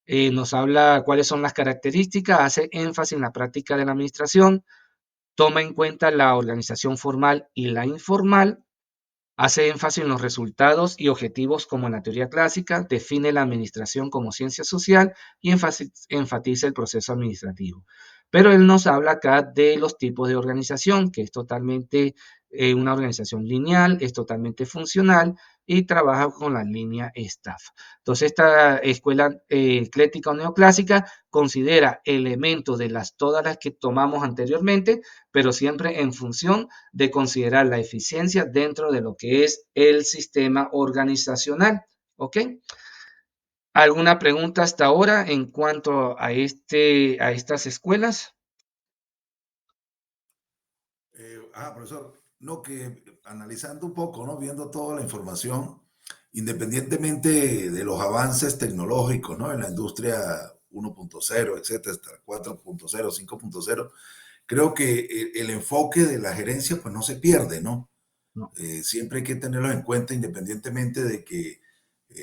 Nos habla cuáles son las características, hace énfasis en la práctica de la administración, toma en cuenta la organización formal y la informal, hace énfasis en los resultados y objetivos como en la teoría clásica, define la administración como ciencia social y enfatiza el proceso administrativo. Pero él nos habla acá de los tipos de organización, que es totalmente una organización lineal, es totalmente funcional y trabaja con la línea staff. Entonces, esta escuela ecléctica o neoclásica considera elementos de todas las que tomamos anteriormente, pero siempre en función de considerar la eficiencia dentro de lo que es el sistema organizacional. ¿Ok? ¿Alguna pregunta hasta ahora en cuanto a estas escuelas? Profesor, no, que analizando un poco, ¿no? Viendo toda la información, independientemente de los avances tecnológicos, ¿no? En la industria 1.0, etcétera, hasta 4.0, 5.0, creo que el enfoque de la gerencia pues no se pierde, ¿no? No. Siempre hay que tenerlo en cuenta independientemente de que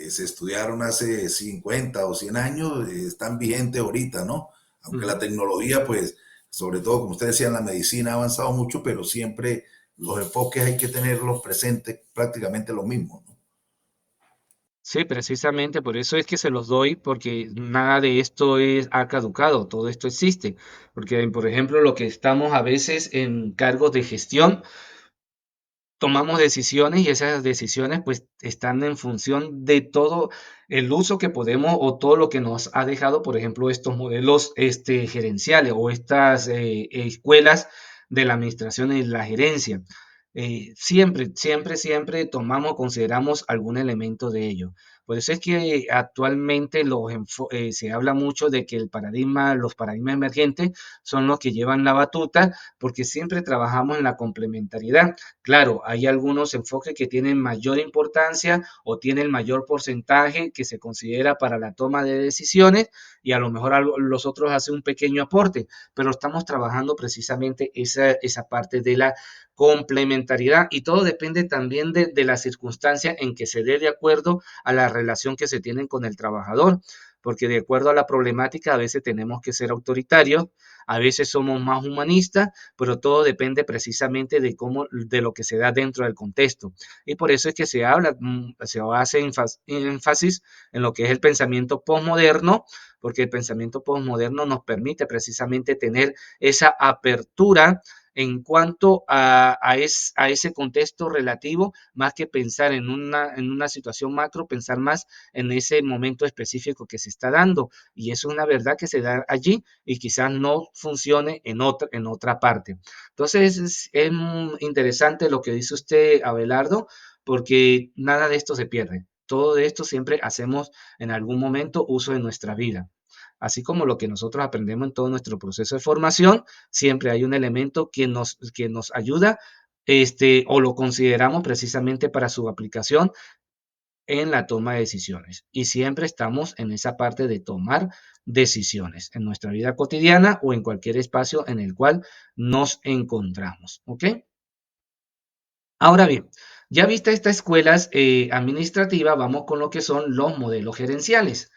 se estudiaron hace 50 o 100 años, están vigentes ahorita, ¿no? Aunque la Ujú. tecnología, pues, sobre todo, como usted decía, la medicina ha avanzado mucho, pero siempre los enfoques hay que tenerlos presentes, prácticamente lo mismo, ¿no? Sí, precisamente por eso es que se los doy, porque nada de esto ha caducado, todo esto existe. Porque, por ejemplo, lo que estamos a veces en cargos de gestión, tomamos decisiones y esas decisiones pues están en función de todo el uso que podemos o todo lo que nos ha dejado, por ejemplo, estos modelos gerenciales o estas escuelas de la administración y la gerencia. Siempre tomamos, consideramos algún elemento de ello. Por eso es que actualmente se habla mucho de que los paradigmas emergentes son los que llevan la batuta, porque siempre trabajamos en la complementariedad. Claro, hay algunos enfoques que tienen mayor importancia o tienen mayor porcentaje que se considera para la toma de decisiones y a lo mejor los otros hacen un pequeño aporte, pero estamos trabajando precisamente esa parte de la complementariedad y todo depende también de la circunstancia en que se dé de acuerdo a la relación que se tienen con el trabajador, porque de acuerdo a la problemática a veces tenemos que ser autoritarios, a veces somos más humanistas, pero todo depende precisamente de lo que se da dentro del contexto. Y por eso es que se hace énfasis en lo que es el pensamiento posmoderno, porque el pensamiento posmoderno nos permite precisamente tener esa apertura en cuanto a ese contexto relativo, más que pensar en una situación macro, pensar más en ese momento específico que se está dando. Y eso es una verdad que se da allí y quizás no funcione en otra parte. Entonces es interesante lo que dice usted, Abelardo, porque nada de esto se pierde. Todo de esto siempre hacemos en algún momento uso de nuestra vida. Así como lo que nosotros aprendemos en todo nuestro proceso de formación, siempre hay un elemento que nos ayuda o lo consideramos precisamente para su aplicación en la toma de decisiones. Y siempre estamos en esa parte de tomar decisiones en nuestra vida cotidiana o en cualquier espacio en el cual nos encontramos. ¿Ok? Ahora bien, ya vista estas escuelas administrativas, vamos con lo que son los modelos gerenciales.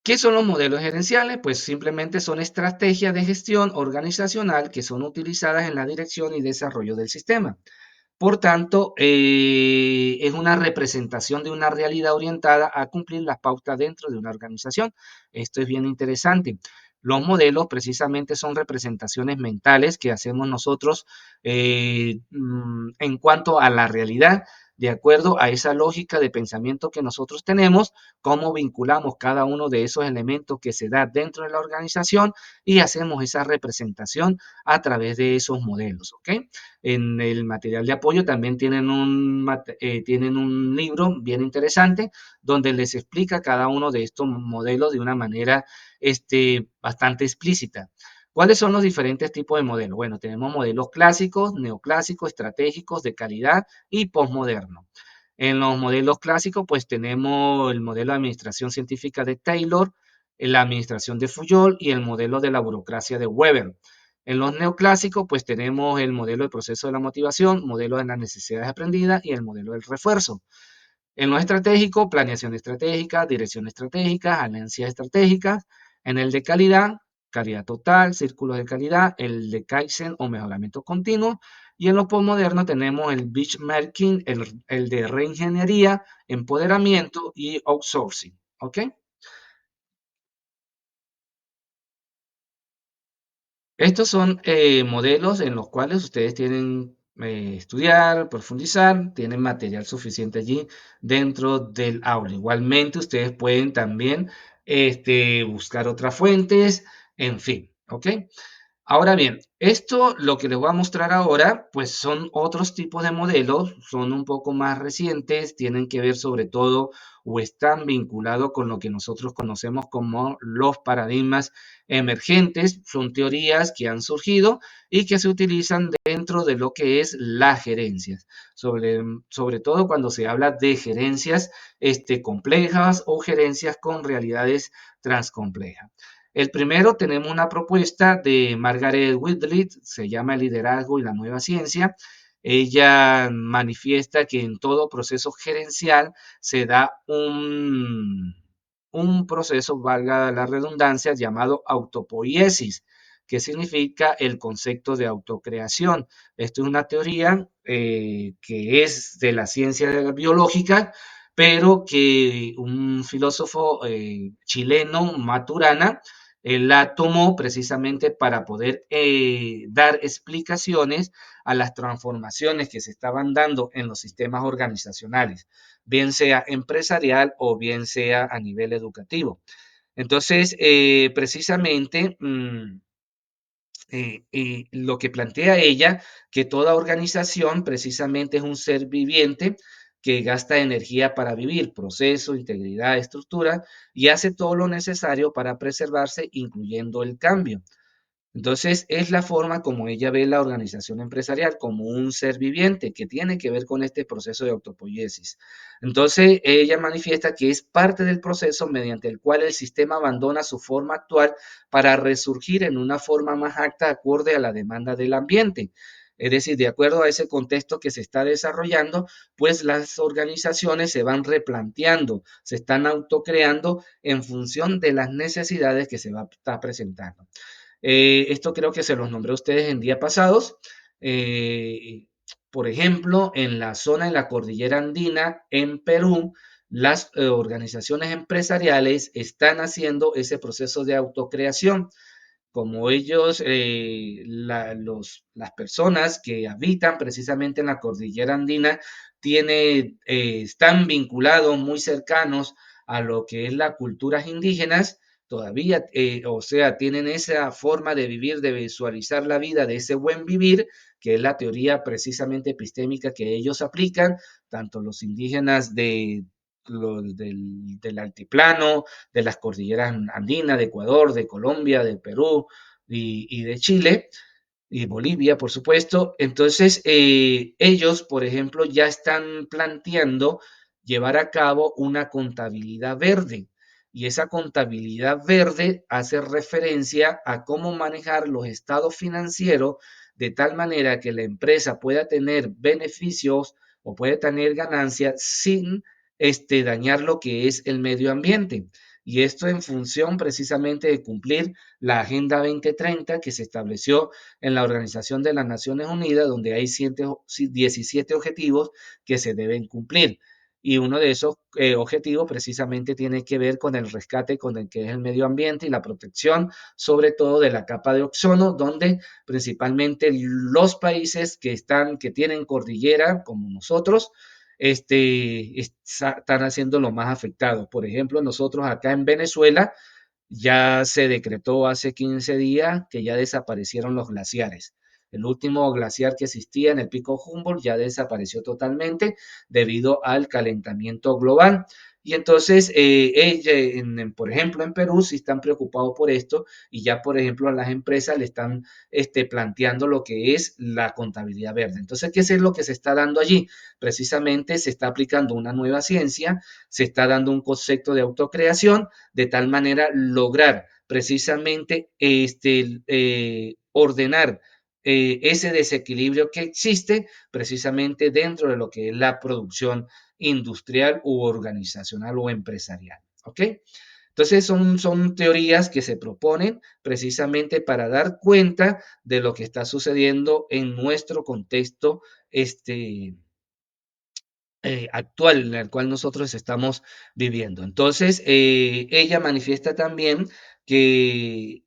¿Qué son los modelos gerenciales? Pues simplemente son estrategias de gestión organizacional que son utilizadas en la dirección y desarrollo del sistema. Por tanto, es una representación de una realidad orientada a cumplir las pautas dentro de una organización. Esto es bien interesante. Los modelos precisamente son representaciones mentales que hacemos nosotros en cuanto a la realidad, de acuerdo a esa lógica de pensamiento que nosotros tenemos, cómo vinculamos cada uno de esos elementos que se da dentro de la organización y hacemos esa representación a través de esos modelos. ¿Ok? En el material de apoyo también tienen un libro bien interesante donde les explica cada uno de estos modelos de una manera bastante explícita. ¿Cuáles son los diferentes tipos de modelos? Bueno, tenemos modelos clásicos, neoclásicos, estratégicos, de calidad y postmoderno. En los modelos clásicos, pues tenemos el modelo de administración científica de Taylor, la administración de Fouillol y el modelo de la burocracia de Weber. En los neoclásicos, pues tenemos el modelo del proceso de la motivación, modelo de las necesidades aprendidas y el modelo del refuerzo. En lo estratégico, planeación estratégica, dirección estratégica, alianzas estratégicas. En el de calidad, calidad total, círculos de calidad, el de Kaizen o mejoramiento continuo. Y en lo postmoderno tenemos el benchmarking, el de reingeniería, empoderamiento y outsourcing. ¿Ok? Estos son modelos en los cuales ustedes tienen estudiar, profundizar, tienen material suficiente allí dentro del aula. Igualmente, ustedes pueden también buscar otras fuentes, en fin, ¿ok? Ahora bien, esto lo que les voy a mostrar ahora, pues son otros tipos de modelos, son un poco más recientes, tienen que ver sobre todo o están vinculados con lo que nosotros conocemos como los paradigmas emergentes, son teorías que han surgido y que se utilizan dentro de lo que es las gerencias, sobre todo cuando se habla de gerencias complejas o gerencias con realidades transcomplejas. El primero tenemos una propuesta de Margaret Whitley, se llama El liderazgo y la nueva ciencia. Ella manifiesta que en todo proceso gerencial se da un proceso, valga la redundancia, llamado autopoiesis, que significa el concepto de autocreación. Esto es una teoría que es de la ciencia biológica, pero que un filósofo chileno, Maturana, él la tomó precisamente para poder dar explicaciones a las transformaciones que se estaban dando en los sistemas organizacionales, bien sea empresarial o bien sea a nivel educativo. Entonces, precisamente, lo que plantea ella, que toda organización precisamente es un ser viviente que gasta energía para vivir, proceso, integridad, estructura, y hace todo lo necesario para preservarse, incluyendo el cambio. Entonces, es la forma como ella ve la organización empresarial, como un ser viviente que tiene que ver con este proceso de autopoiesis. Entonces, ella manifiesta que es parte del proceso mediante el cual el sistema abandona su forma actual para resurgir en una forma más acta acorde a la demanda del ambiente. Es decir, de acuerdo a ese contexto que se está desarrollando, pues las organizaciones se van replanteando, se están autocreando en función de las necesidades que se va a estar presentando. Esto creo que se los nombré a ustedes en días pasados. Eh, por ejemplo, en la zona de la cordillera andina, en Perú, las organizaciones empresariales están haciendo ese proceso de autocreación. Como ellos, las personas que habitan precisamente en la cordillera andina, están vinculados muy cercanos a lo que es las culturas indígenas, todavía, o sea, tienen esa forma de vivir, de visualizar la vida, de ese buen vivir, que es la teoría precisamente epistémica que ellos aplican, tanto los indígenas del altiplano, de las cordilleras andinas, de Ecuador, de Colombia, de Perú y de Chile, y Bolivia, por supuesto. Entonces, ellos, por ejemplo, ya están planteando llevar a cabo una contabilidad verde. Y esa contabilidad verde hace referencia a cómo manejar los estados financieros de tal manera que la empresa pueda tener beneficios o puede tener ganancias sin dañar lo que es el medio ambiente. Y esto en función precisamente de cumplir la Agenda 2030 que se estableció en la Organización de las Naciones Unidas, donde hay 17 objetivos que se deben cumplir. Y uno de esos objetivos precisamente tiene que ver con el rescate con el que es el medio ambiente y la protección, sobre todo de la capa de ozono, donde principalmente los países que tienen cordillera, como nosotros, están haciendo lo más afectados. Por ejemplo, nosotros acá en Venezuela, ya se decretó hace 15 días que ya desaparecieron los glaciares. El último glaciar que existía en el pico Humboldt ya desapareció totalmente debido al calentamiento global. Y entonces, por ejemplo, en Perú sí están preocupados por esto y ya, por ejemplo, a las empresas le están planteando lo que es la contabilidad verde. Entonces, ¿qué es lo que se está dando allí? Precisamente se está aplicando una nueva ciencia, se está dando un concepto de autocreación de tal manera lograr precisamente ordenar ese desequilibrio que existe precisamente dentro de lo que es la producción industrial u organizacional o empresarial. ¿Ok? Entonces son teorías que se proponen precisamente para dar cuenta de lo que está sucediendo en nuestro contexto este, actual en el cual nosotros estamos viviendo. Entonces, ella manifiesta también que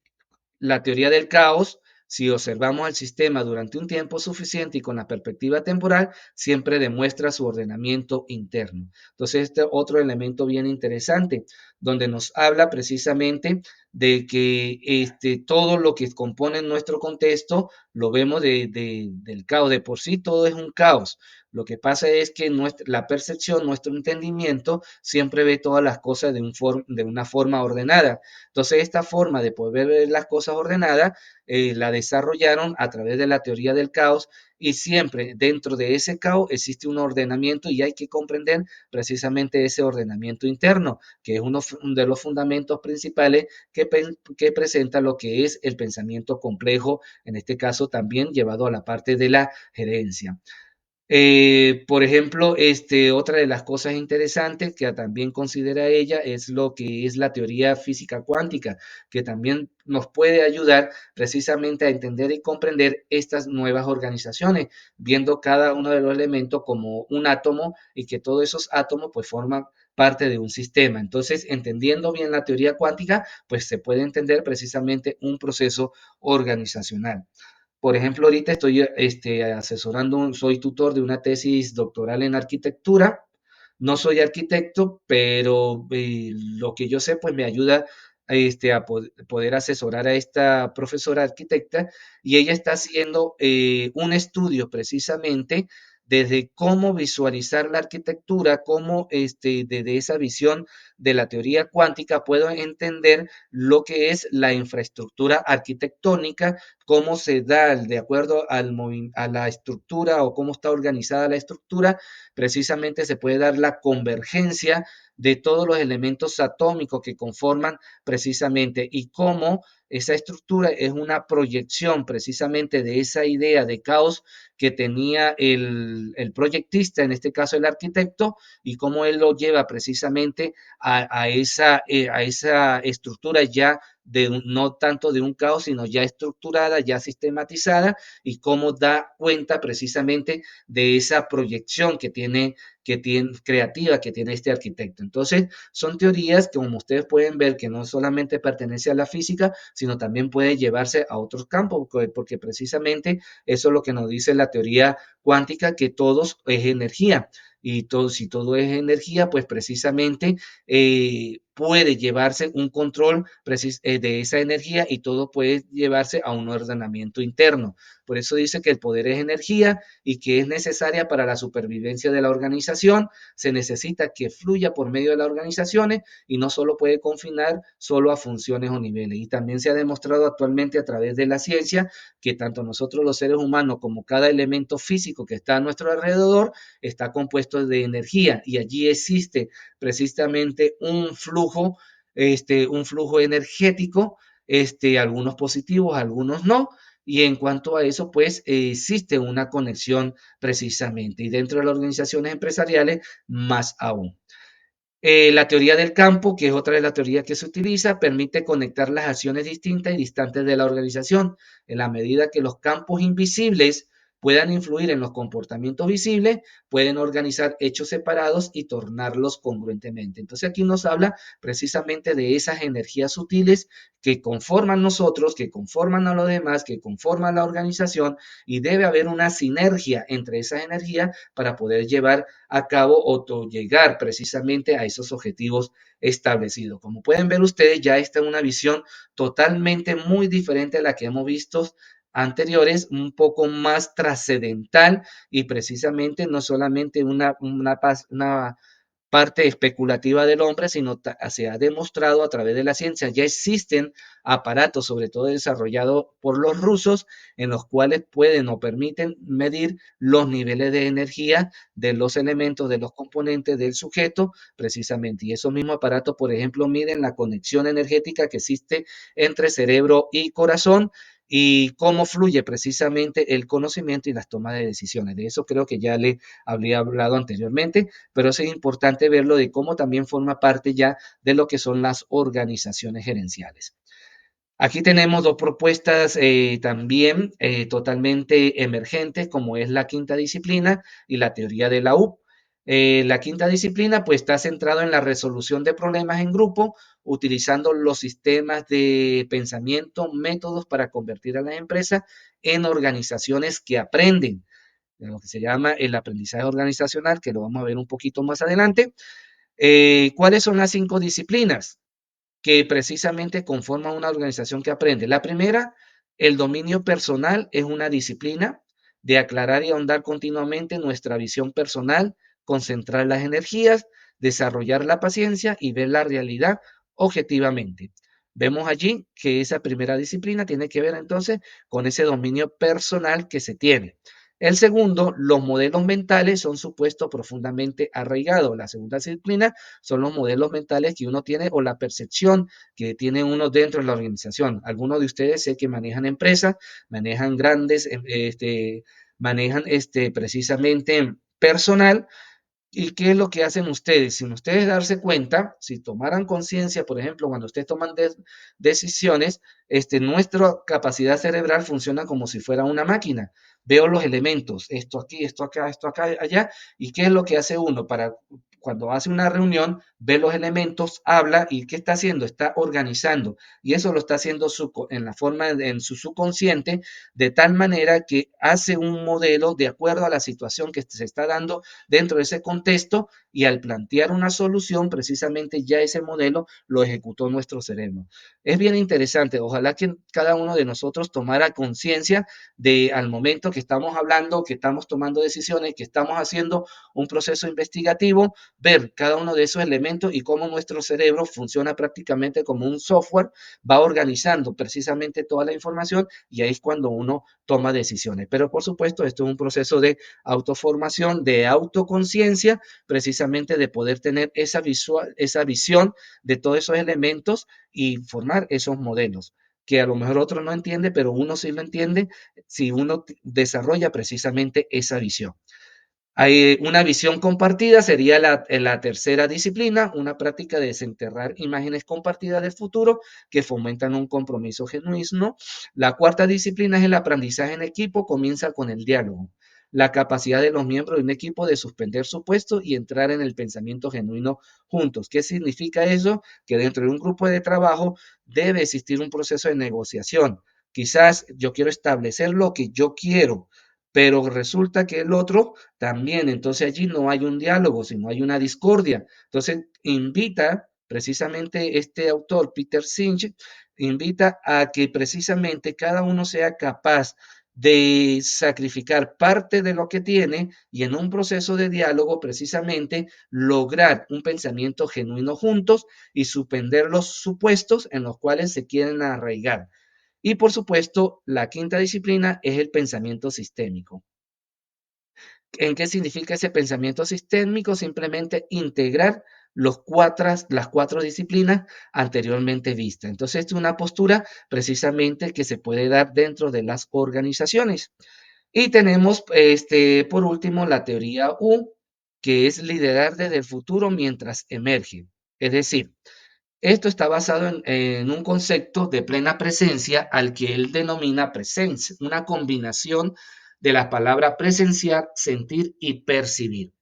la teoría del caos, si observamos el sistema durante un tiempo suficiente y con la perspectiva temporal, siempre demuestra su ordenamiento interno. Entonces, este otro elemento bien interesante, donde nos habla precisamente de que todo lo que compone nuestro contexto lo vemos del caos. De por sí todo es un caos. Lo que pasa es que la percepción, nuestro entendimiento, siempre ve todas las cosas de una forma ordenada. Entonces, esta forma de poder ver las cosas ordenadas la desarrollaron a través de la teoría del caos y siempre dentro de ese caos existe un ordenamiento y hay que comprender precisamente ese ordenamiento interno, que es uno de los fundamentos principales que presenta lo que es el pensamiento complejo, en este caso también llevado a la parte de la gerencia. Por ejemplo, otra de las cosas interesantes que también considera ella es lo que es la teoría física cuántica, que también nos puede ayudar precisamente a entender y comprender estas nuevas organizaciones, viendo cada uno de los elementos como un átomo y que todos esos átomos pues forman parte de un sistema. Entonces, entendiendo bien la teoría cuántica, pues se puede entender precisamente un proceso organizacional. Por ejemplo, ahorita estoy asesorando, soy tutor de una tesis doctoral en arquitectura. No soy arquitecto, pero lo que yo sé, pues me ayuda poder asesorar a esta profesora arquitecta y ella está haciendo un estudio precisamente desde cómo visualizar la arquitectura, cómo desde esa visión de la teoría cuántica puedo entender lo que es la infraestructura arquitectónica, cómo se da de acuerdo a la estructura o cómo está organizada la estructura, precisamente se puede dar la convergencia de todos los elementos atómicos que conforman precisamente y cómo esa estructura es una proyección precisamente de esa idea de caos que tenía el proyectista, en este caso el arquitecto, y cómo él lo lleva precisamente a esa estructura ya no tanto de un caos, sino ya estructurada, ya sistematizada, y cómo da cuenta precisamente de esa proyección que tiene creativa que tiene este arquitecto. Entonces, son teorías que, como ustedes pueden ver, que no solamente pertenece a la física, sino también puede llevarse a otros campos, porque precisamente eso es lo que nos dice la teoría cuántica, que todo es energía. Y todo, si todo es energía, pues precisamente puede llevarse un control de esa energía y todo puede llevarse a un ordenamiento interno. Por eso dice que el poder es energía y que es necesaria para la supervivencia de la organización. Se necesita que fluya por medio de las organizaciones y no solo puede confinar solo a funciones o niveles. Y también se ha demostrado actualmente a través de la ciencia que tanto nosotros los seres humanos como cada elemento físico que está a nuestro alrededor está compuesto de energía y allí existe precisamente un flujo energético, algunos positivos, algunos no, y en cuanto a eso, pues existe una conexión precisamente, y dentro de las organizaciones empresariales, más aún. La teoría del campo, que es otra de las teorías que se utiliza, permite conectar las acciones distintas y distantes de la organización, en la medida que los campos invisibles puedan influir en los comportamientos visibles, pueden organizar hechos separados y tornarlos congruentemente. Entonces aquí nos habla precisamente de esas energías sutiles que conforman nosotros, que conforman a los demás, que conforman la organización, y debe haber una sinergia entre esas energías para poder llevar a cabo o llegar precisamente a esos objetivos establecidos. Como pueden ver ustedes, ya está una visión totalmente muy diferente a la que hemos visto anteriores, un poco más trascendental y precisamente no solamente una parte especulativa del hombre, sino se ha demostrado a través de la ciencia. Ya existen aparatos, sobre todo desarrollados por los rusos, en los cuales pueden o permiten medir los niveles de energía de los elementos, de los componentes del sujeto, precisamente. Y esos mismos aparatos, por ejemplo, miden la conexión energética que existe entre cerebro y corazón, y cómo fluye precisamente el conocimiento y las tomas de decisiones. De eso creo que ya le habría hablado anteriormente, pero es importante verlo de cómo también forma parte ya de lo que son las organizaciones gerenciales. Aquí tenemos dos propuestas también totalmente emergentes, como es la quinta disciplina y la teoría de la U. La quinta disciplina pues está centrado en la resolución de problemas en grupo, utilizando los sistemas de pensamiento, métodos para convertir a las empresas en organizaciones que aprenden, lo que se llama el aprendizaje organizacional, que lo vamos a ver un poquito más adelante. ¿Cuáles son las 5 disciplinas que precisamente conforman una organización que aprende? La primera, el dominio personal, es una disciplina de aclarar y ahondar continuamente nuestra visión personal, concentrar las energías, desarrollar la paciencia y ver la realidad objetivamente. Vemos allí que esa primera disciplina tiene que ver entonces con ese dominio personal que se tiene. El segundo, los modelos mentales son supuestos profundamente arraigados. La segunda disciplina son los modelos mentales que uno tiene o la percepción que tiene uno dentro de la organización. Algunos de ustedes sé que manejan empresas, manejan grandes, manejan precisamente personal. ¿Y qué es lo que hacen ustedes? Sin ustedes darse cuenta, si tomaran conciencia, por ejemplo, cuando ustedes toman decisiones, nuestra capacidad cerebral funciona como si fuera una máquina. Veo los elementos, esto aquí, esto acá, allá, y qué es lo que hace uno para cuando hace una reunión, ve los elementos, habla y qué está haciendo, está organizando. Y eso lo está haciendo en la forma, en su subconsciente, de tal manera que hace un modelo de acuerdo a la situación que se está dando dentro de ese contexto, y al plantear una solución, precisamente ya ese modelo lo ejecutó nuestro cerebro. Es bien interesante, ojalá que cada uno de nosotros tomara conciencia de al momento que estamos hablando, que estamos tomando decisiones, que estamos haciendo un proceso investigativo, ver cada uno de esos elementos y cómo nuestro cerebro funciona prácticamente como un software, va organizando precisamente toda la información, y ahí es cuando uno toma decisiones. Pero por supuesto, esto es un proceso de autoformación, de autoconciencia, precisamente de poder tener esa visión de todos esos elementos y formar esos modelos que a lo mejor otro no entiende, pero uno sí lo entiende si uno desarrolla precisamente esa visión. Hay una visión compartida, sería la tercera disciplina, una práctica de desenterrar imágenes compartidas del futuro que fomentan un compromiso genuino. La cuarta disciplina es el aprendizaje en equipo, comienza con el diálogo, la capacidad de los miembros de un equipo de suspender su puesto y entrar en el pensamiento genuino juntos. ¿Qué significa eso? Que dentro de un grupo de trabajo debe existir un proceso de negociación. Quizás yo quiero establecer lo que yo quiero, pero resulta que el otro también. Entonces allí no hay un diálogo, sino hay una discordia. Entonces invita precisamente este autor, Peter Senge, invita a que precisamente cada uno sea capaz de sacrificar parte de lo que tiene y en un proceso de diálogo precisamente lograr un pensamiento genuino juntos y suspender los supuestos en los cuales se quieren arraigar. Y por supuesto, la quinta disciplina es el pensamiento sistémico. ¿En qué significa ese pensamiento sistémico? Simplemente integrar las 4 disciplinas anteriormente vistas. Entonces, es una postura precisamente que se puede dar dentro de las organizaciones. Y tenemos, por último, la teoría U, que es liderar desde el futuro mientras emerge. Es decir, esto está basado en un concepto de plena presencia al que él denomina presencia, una combinación de las palabras presenciar, sentir y percibir.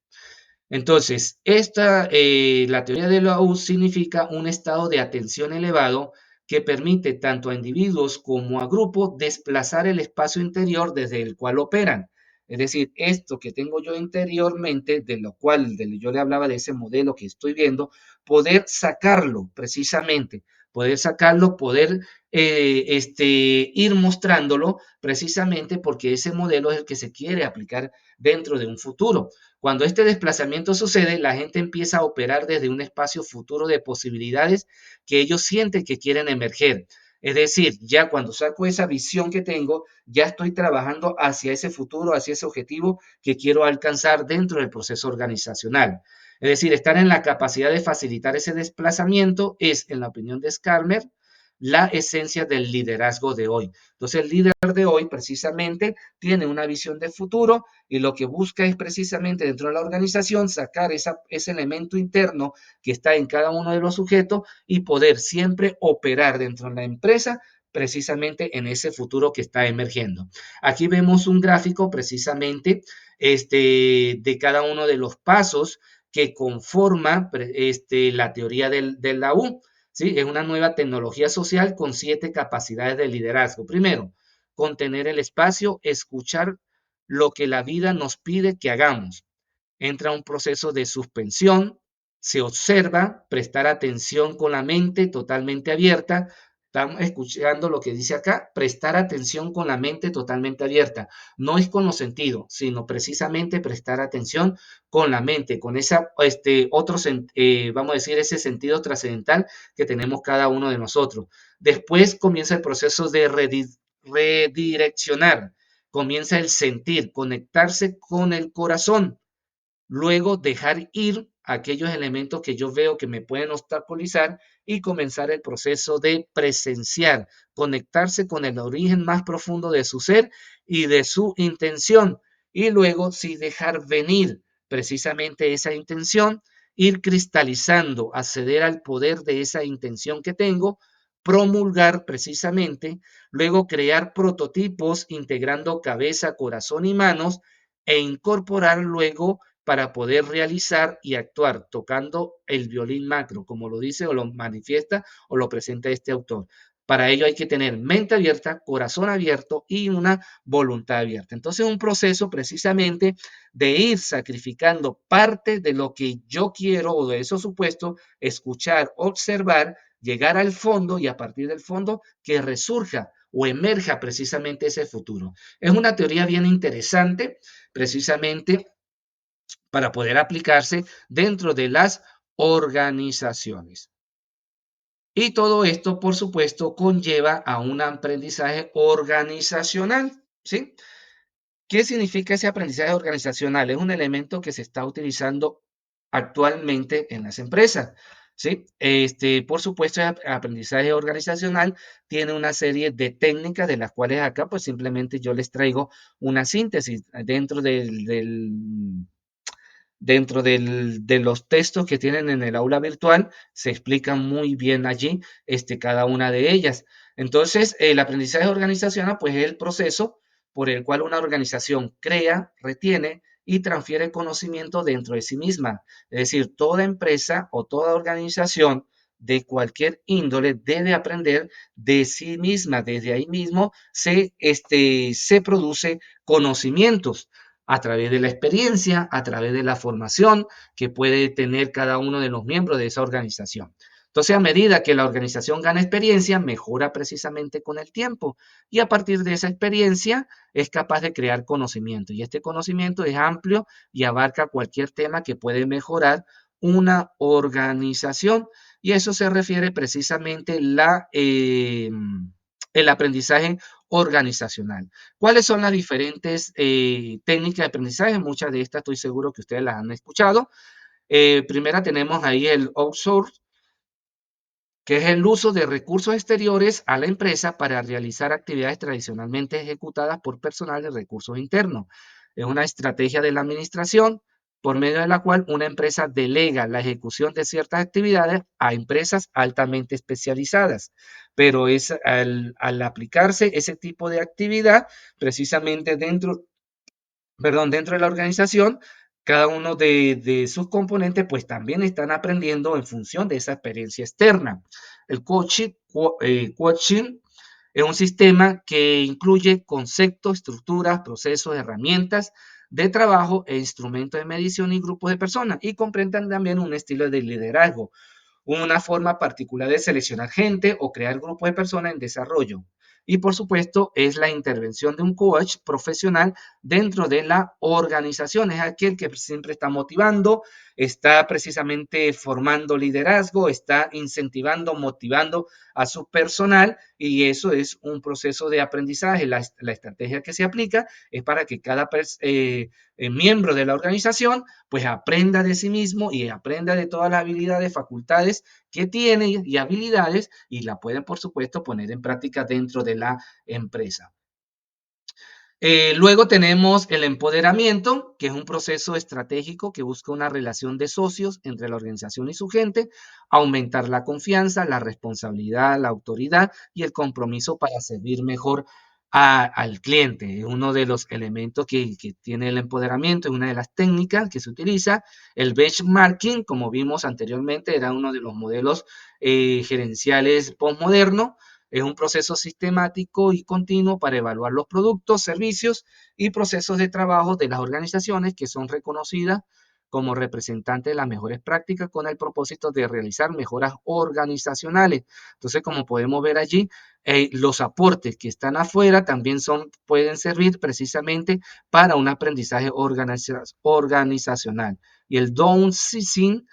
Entonces, la teoría de la U significa un estado de atención elevado que permite tanto a individuos como a grupos desplazar el espacio interior desde el cual operan. Es decir, esto que tengo yo interiormente, de lo cual yo le hablaba de ese modelo que estoy viendo, poder sacarlo precisamente, poder sacarlo, poder ir mostrándolo precisamente porque ese modelo es el que se quiere aplicar dentro de un futuro. Cuando este desplazamiento sucede, la gente empieza a operar desde un espacio futuro de posibilidades que ellos sienten que quieren emerger. Es decir, ya cuando saco esa visión que tengo, ya estoy trabajando hacia ese futuro, hacia ese objetivo que quiero alcanzar dentro del proceso organizacional. Es decir, estar en la capacidad de facilitar ese desplazamiento es, en la opinión de Skarmer, la esencia del liderazgo de hoy. Entonces, el líder de hoy precisamente tiene una visión de futuro y lo que busca es precisamente dentro de la organización sacar ese elemento interno que está en cada uno de los sujetos y poder siempre operar dentro de la empresa precisamente en ese futuro que está emergiendo. Aquí vemos un gráfico precisamente de cada uno de los pasos que conforma la teoría de la U. ¿Sí? Es una nueva tecnología social con 7 capacidades de liderazgo. Primero, contener el espacio, escuchar lo que la vida nos pide que hagamos. Entra un proceso de suspensión, se observa, prestar atención con la mente totalmente abierta. Estamos escuchando lo que dice acá, prestar atención con la mente totalmente abierta. No es con los sentidos, sino precisamente prestar atención con la mente, con esa, vamos a decir, ese sentido trascendental que tenemos cada uno de nosotros. Después comienza el proceso de redireccionar, comienza el sentir, conectarse con el corazón. Luego dejar ir aquellos elementos que yo veo que me pueden obstaculizar y comenzar el proceso de presenciar, conectarse con el origen más profundo de su ser y de su intención. Y luego sí dejar venir precisamente esa intención, ir cristalizando, acceder al poder de esa intención que tengo, promulgar precisamente, luego crear prototipos integrando cabeza, corazón y manos e incorporar luego para poder realizar y actuar tocando el violín macro, como lo dice o lo manifiesta o lo presenta este autor. Para ello hay que tener mente abierta, corazón abierto y una voluntad abierta. Entonces, un proceso precisamente de ir sacrificando parte de lo que yo quiero o de esos supuestos, escuchar, observar, llegar al fondo y a partir del fondo que resurja o emerja precisamente ese futuro. Es una teoría bien interesante, precisamente para poder aplicarse dentro de las organizaciones. Y todo esto, por supuesto, conlleva a un aprendizaje organizacional, ¿sí? ¿Qué significa ese aprendizaje organizacional? Es un elemento que se está utilizando actualmente en las empresas, ¿sí? Por supuesto, el aprendizaje organizacional tiene una serie de técnicas de las cuales acá, pues simplemente yo les traigo una síntesis dentro de los textos que tienen en el aula virtual, se explican muy bien allí cada una de ellas. Entonces, el aprendizaje organizacional, pues es el proceso por el cual una organización crea, retiene y transfiere conocimiento dentro de sí misma. Es decir, toda empresa o toda organización de cualquier índole debe aprender de sí misma. Desde ahí mismo se produce conocimientos a través de la experiencia, a través de la formación que puede tener cada uno de los miembros de esa organización. Entonces, a medida que la organización gana experiencia, mejora precisamente con el tiempo y a partir de esa experiencia es capaz de crear conocimiento y este conocimiento es amplio y abarca cualquier tema que puede mejorar una organización y eso se refiere precisamente el aprendizaje organizacional. ¿Cuáles son las diferentes técnicas de aprendizaje? Muchas de estas estoy seguro que ustedes las han escuchado. Primera tenemos ahí el outsource, que es el uso de recursos exteriores a la empresa para realizar actividades tradicionalmente ejecutadas por personal de recursos internos. Es una estrategia de la administración por medio de la cual una empresa delega la ejecución de ciertas actividades a empresas altamente especializadas. Pero es al aplicarse ese tipo de actividad, precisamente dentro de la organización, cada uno de sus componentes pues también están aprendiendo en función de esa experiencia externa. El coaching es un sistema que incluye conceptos, estructuras, procesos, herramientas de trabajo e instrumentos de medición y grupos de personas y comprenden también un estilo de liderazgo, una forma particular de seleccionar gente o crear grupos de personas en desarrollo. Y por supuesto es la intervención de un coach profesional dentro de la organización. Es aquel que siempre está motivando, está precisamente formando liderazgo, está incentivando, motivando a su personal y eso es un proceso de aprendizaje. La estrategia que se aplica es para que cada miembro de la organización pues aprenda de sí mismo y aprenda de todas las habilidades, facultades que tiene y habilidades y la pueden por supuesto poner en práctica dentro de la empresa. Luego tenemos el empoderamiento, que es un proceso estratégico que busca una relación de socios entre la organización y su gente, aumentar la confianza, la responsabilidad, la autoridad y el compromiso para servir mejor al cliente. Es uno de los elementos que tiene el empoderamiento, es una de las técnicas que se utiliza. El benchmarking, como vimos anteriormente, era uno de los modelos gerenciales postmodernos. Es un proceso sistemático y continuo para evaluar los productos, servicios y procesos de trabajo de las organizaciones que son reconocidas como representantes de las mejores prácticas con el propósito de realizar mejoras organizacionales. Entonces, como podemos ver allí, los aportes que están afuera también pueden servir precisamente para un aprendizaje organizacional. Y el downsizing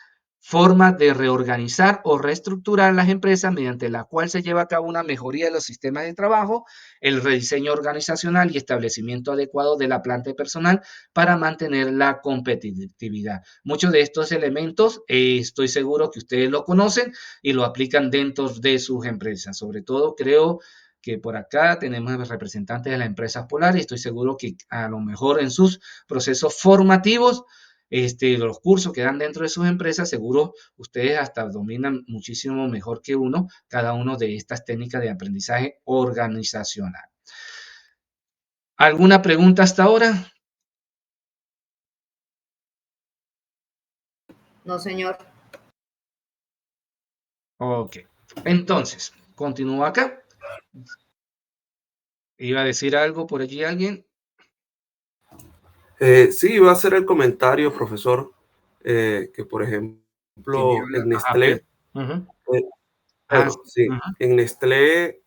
forma de reorganizar o reestructurar las empresas mediante la cual se lleva a cabo una mejoría de los sistemas de trabajo, el rediseño organizacional y establecimiento adecuado de la planta de personal para mantener la competitividad. Muchos de estos elementos estoy seguro que ustedes lo conocen y lo aplican dentro de sus empresas. Sobre todo creo que por acá tenemos representantes de las empresas Polar y estoy seguro que a lo mejor en sus procesos formativos los cursos que dan dentro de sus empresas, seguro ustedes hasta dominan muchísimo mejor que uno cada uno de estas técnicas de aprendizaje organizacional. ¿Alguna pregunta hasta ahora? No, señor. Ok. Entonces, continúo acá. ¿Iba a decir algo por allí alguien? Sí, iba a hacer el comentario, profesor, que por ¿Quién me ejemplo habla? en Ajá, Pedro. Nestlé, Ujú. eh, Ah, Pedro, sí. sí, Ujú. en Nestlé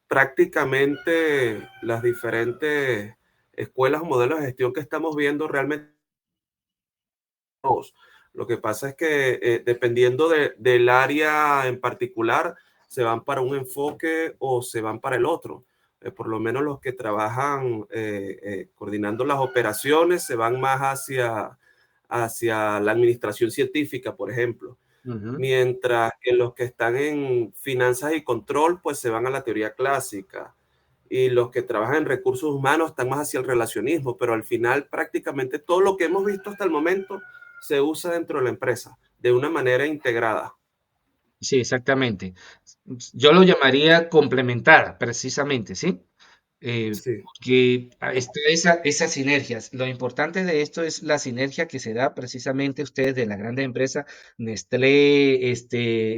prácticamente las diferentes escuelas o modelos de gestión que estamos viendo realmente todos. Lo que pasa es que dependiendo del área en particular, se van para un enfoque o se van para el otro. Por lo menos los que trabajan coordinando las operaciones se van más hacia la administración científica, por ejemplo. Ujú. Mientras que los que están en finanzas y control, pues se van a la teoría clásica. Y los que trabajan en recursos humanos están más hacia el relacionismo, pero al final prácticamente todo lo que hemos visto hasta el momento se usa dentro de la empresa de una manera integrada. Sí, exactamente. Yo lo llamaría complementar, precisamente, ¿sí? Sí, Porque está esas sinergias. Lo importante de esto es la sinergia que se da precisamente ustedes de las grandes empresas, Nestlé,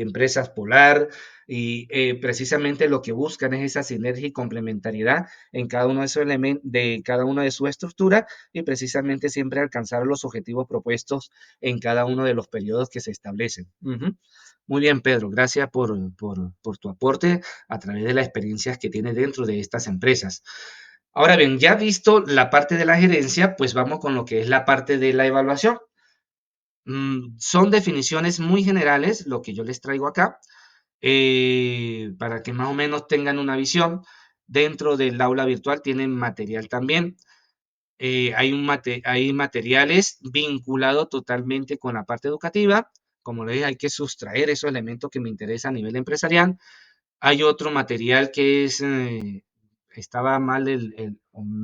empresas Polar, y precisamente lo que buscan es esa sinergia y complementariedad en cada uno de esos elementos, de cada una de sus estructuras, y precisamente siempre alcanzar los objetivos propuestos en cada uno de los periodos que se establecen. Ujú. Muy bien, Pedro, gracias por tu aporte a través de las experiencias que tiene dentro de estas empresas. Ahora bien, ya visto la parte de la gerencia, pues vamos con lo que es la parte de la evaluación. Son definiciones muy generales, lo que yo les traigo acá, para que más o menos tengan una visión. Dentro del aula virtual tienen material también. Hay materiales vinculados totalmente con la parte educativa. Como les dije, hay que sustraer esos elementos que me interesan a nivel empresarial. Hay otro material que estaba mal,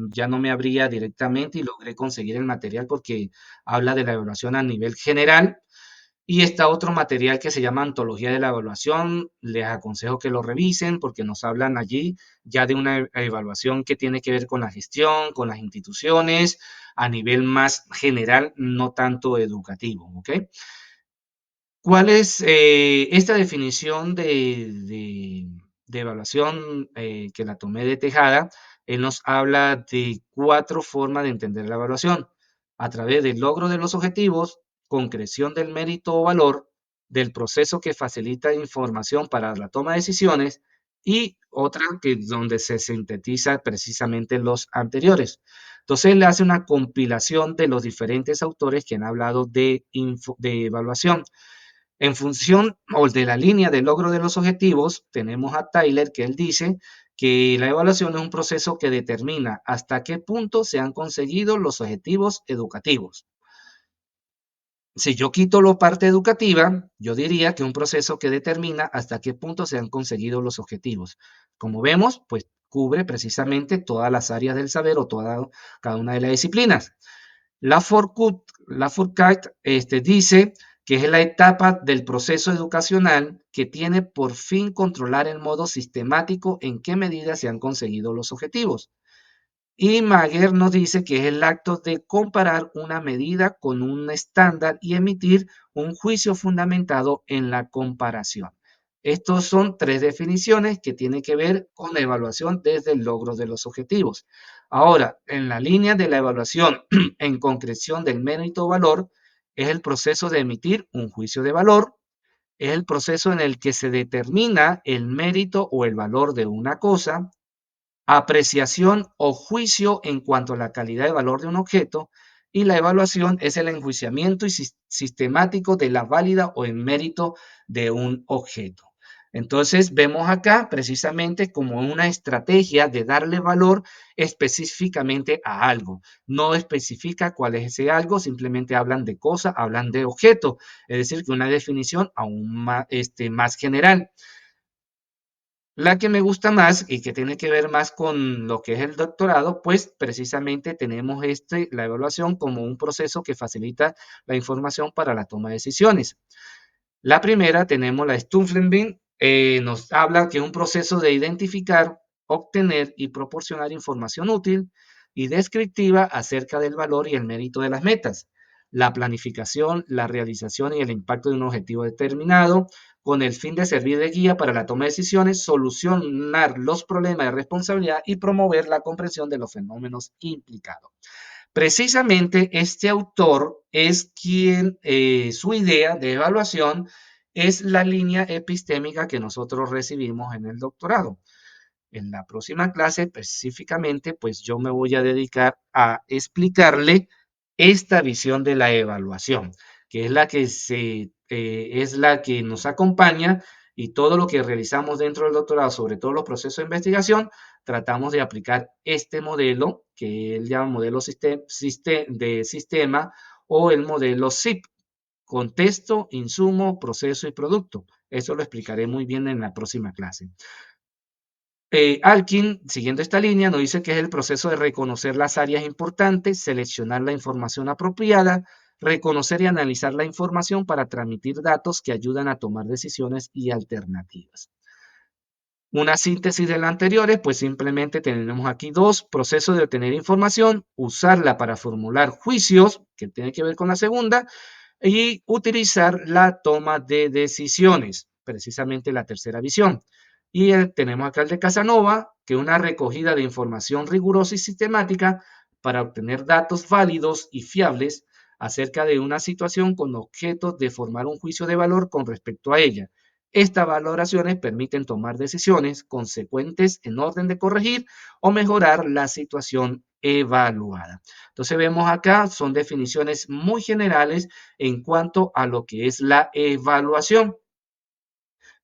ya no me abría directamente y logré conseguir el material porque habla de la evaluación a nivel general. Y está otro material que se llama Antología de la Evaluación. Les aconsejo que lo revisen porque nos hablan allí ya de una evaluación que tiene que ver con la gestión, con las instituciones, a nivel más general, no tanto educativo, ¿ok? ¿Cuál es esta definición de evaluación que la tomé de Tejada? Él nos habla de 4 formas de entender la evaluación, a través del logro de los objetivos, concreción del mérito o valor, del proceso que facilita información para la toma de decisiones y otra que donde se sintetiza precisamente los anteriores. Entonces él hace una compilación de los diferentes autores que han hablado de evaluación. En función o de la línea de logro de los objetivos, tenemos a Tyler que él dice que la evaluación es un proceso que determina hasta qué punto se han conseguido los objetivos educativos. Si yo quito la parte educativa, yo diría que un proceso que determina hasta qué punto se han conseguido los objetivos. Como vemos, pues cubre precisamente todas las áreas del saber o cada una de las disciplinas. La Fourcade dice que es la etapa del proceso educacional que tiene por fin controlar el modo sistemático en qué medida se han conseguido los objetivos. Y Maguer nos dice que es el acto de comparar una medida con un estándar y emitir un juicio fundamentado en la comparación. Estos son tres definiciones que tienen que ver con la evaluación desde el logro de los objetivos. Ahora, en la línea de la evaluación en concreción del mérito o valor, es el proceso de emitir un juicio de valor, es el proceso en el que se determina el mérito o el valor de una cosa, apreciación o juicio en cuanto a la calidad de valor de un objeto, y la evaluación es el enjuiciamiento y sistemático de la válida o el mérito de un objeto. Entonces vemos acá precisamente como una estrategia de darle valor específicamente a algo. No especifica cuál es ese algo, simplemente hablan de cosa, hablan de objeto, es decir, que una definición aún más general. La que me gusta más y que tiene que ver más con lo que es el doctorado, pues precisamente tenemos la evaluación como un proceso que facilita la información para la toma de decisiones. La primera tenemos la Stunflenbin, nos habla que es un proceso de identificar, obtener y proporcionar información útil y descriptiva acerca del valor y el mérito de las metas, la planificación, la realización y el impacto de un objetivo determinado, con el fin de servir de guía para la toma de decisiones, solucionar los problemas de responsabilidad y promover la comprensión de los fenómenos implicados. Precisamente este autor es quien, su idea de evaluación es la línea epistémica que nosotros recibimos en el doctorado. En la próxima clase específicamente, pues yo me voy a dedicar a explicarle esta visión de la evaluación, que es es la que nos acompaña y todo lo que realizamos dentro del doctorado, sobre todo los procesos de investigación, tratamos de aplicar este modelo que él llama modelo de sistema o el modelo SIP, contexto, insumo, proceso y producto. Eso lo explicaré muy bien en la próxima clase. Alkin, siguiendo esta línea, nos dice que es el proceso de reconocer las áreas importantes, seleccionar la información apropiada, reconocer y analizar la información para transmitir datos que ayudan a tomar decisiones y alternativas. Una síntesis de las anteriores, pues simplemente tenemos aquí dos procesos de obtener información, usarla para formular juicios, que tiene que ver con la segunda, y utilizar la toma de decisiones, precisamente la tercera visión. Y tenemos acá el de Casanova, que es una recogida de información rigurosa y sistemática para obtener datos válidos y fiables acerca de una situación con objeto de formar un juicio de valor con respecto a ella. Estas valoraciones permiten tomar decisiones consecuentes en orden de corregir o mejorar la situación evaluada. Entonces vemos acá, son definiciones muy generales en cuanto a lo que es la evaluación.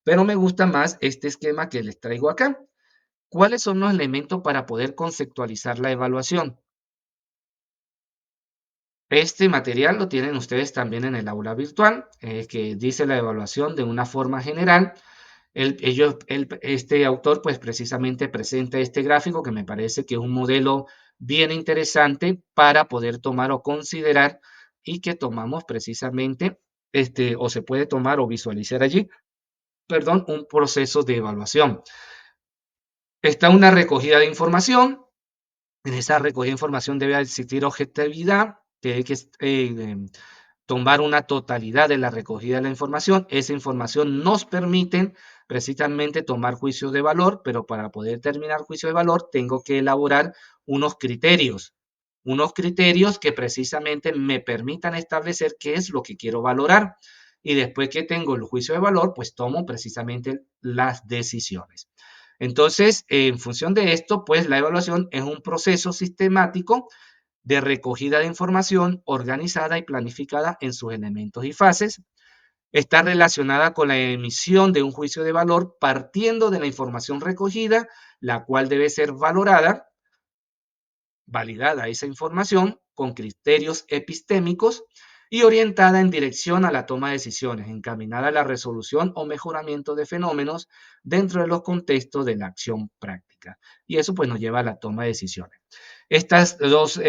Pero me gusta más este esquema que les traigo acá. ¿Cuáles son los elementos para poder conceptualizar la evaluación? Este material lo tienen ustedes también en el aula virtual, que dice la evaluación de una forma general. Este autor pues precisamente presenta este gráfico que me parece que es un modelo bien interesante para poder tomar o considerar y que tomamos precisamente, o se puede tomar o visualizar allí, perdón, un proceso de evaluación. Está una recogida de información. En esa recogida de información debe existir objetividad, que hay que tomar una totalidad de la recogida de la información. Esa información nos permite precisamente tomar juicios de valor, pero para poder terminar juicio de valor tengo que elaborar unos criterios que precisamente me permitan establecer qué es lo que quiero valorar. Y después que tengo el juicio de valor, pues tomo precisamente las decisiones. Entonces, en función de esto, pues la evaluación es un proceso sistemático de recogida de información organizada y planificada en sus elementos y fases. Está relacionada con la emisión de un juicio de valor partiendo de la información recogida, la cual debe ser validada esa información con criterios epistémicos y orientada en dirección a la toma de decisiones, encaminada a la resolución o mejoramiento de fenómenos dentro de los contextos de la acción práctica. Y eso pues nos lleva a la toma de decisiones. Estas dos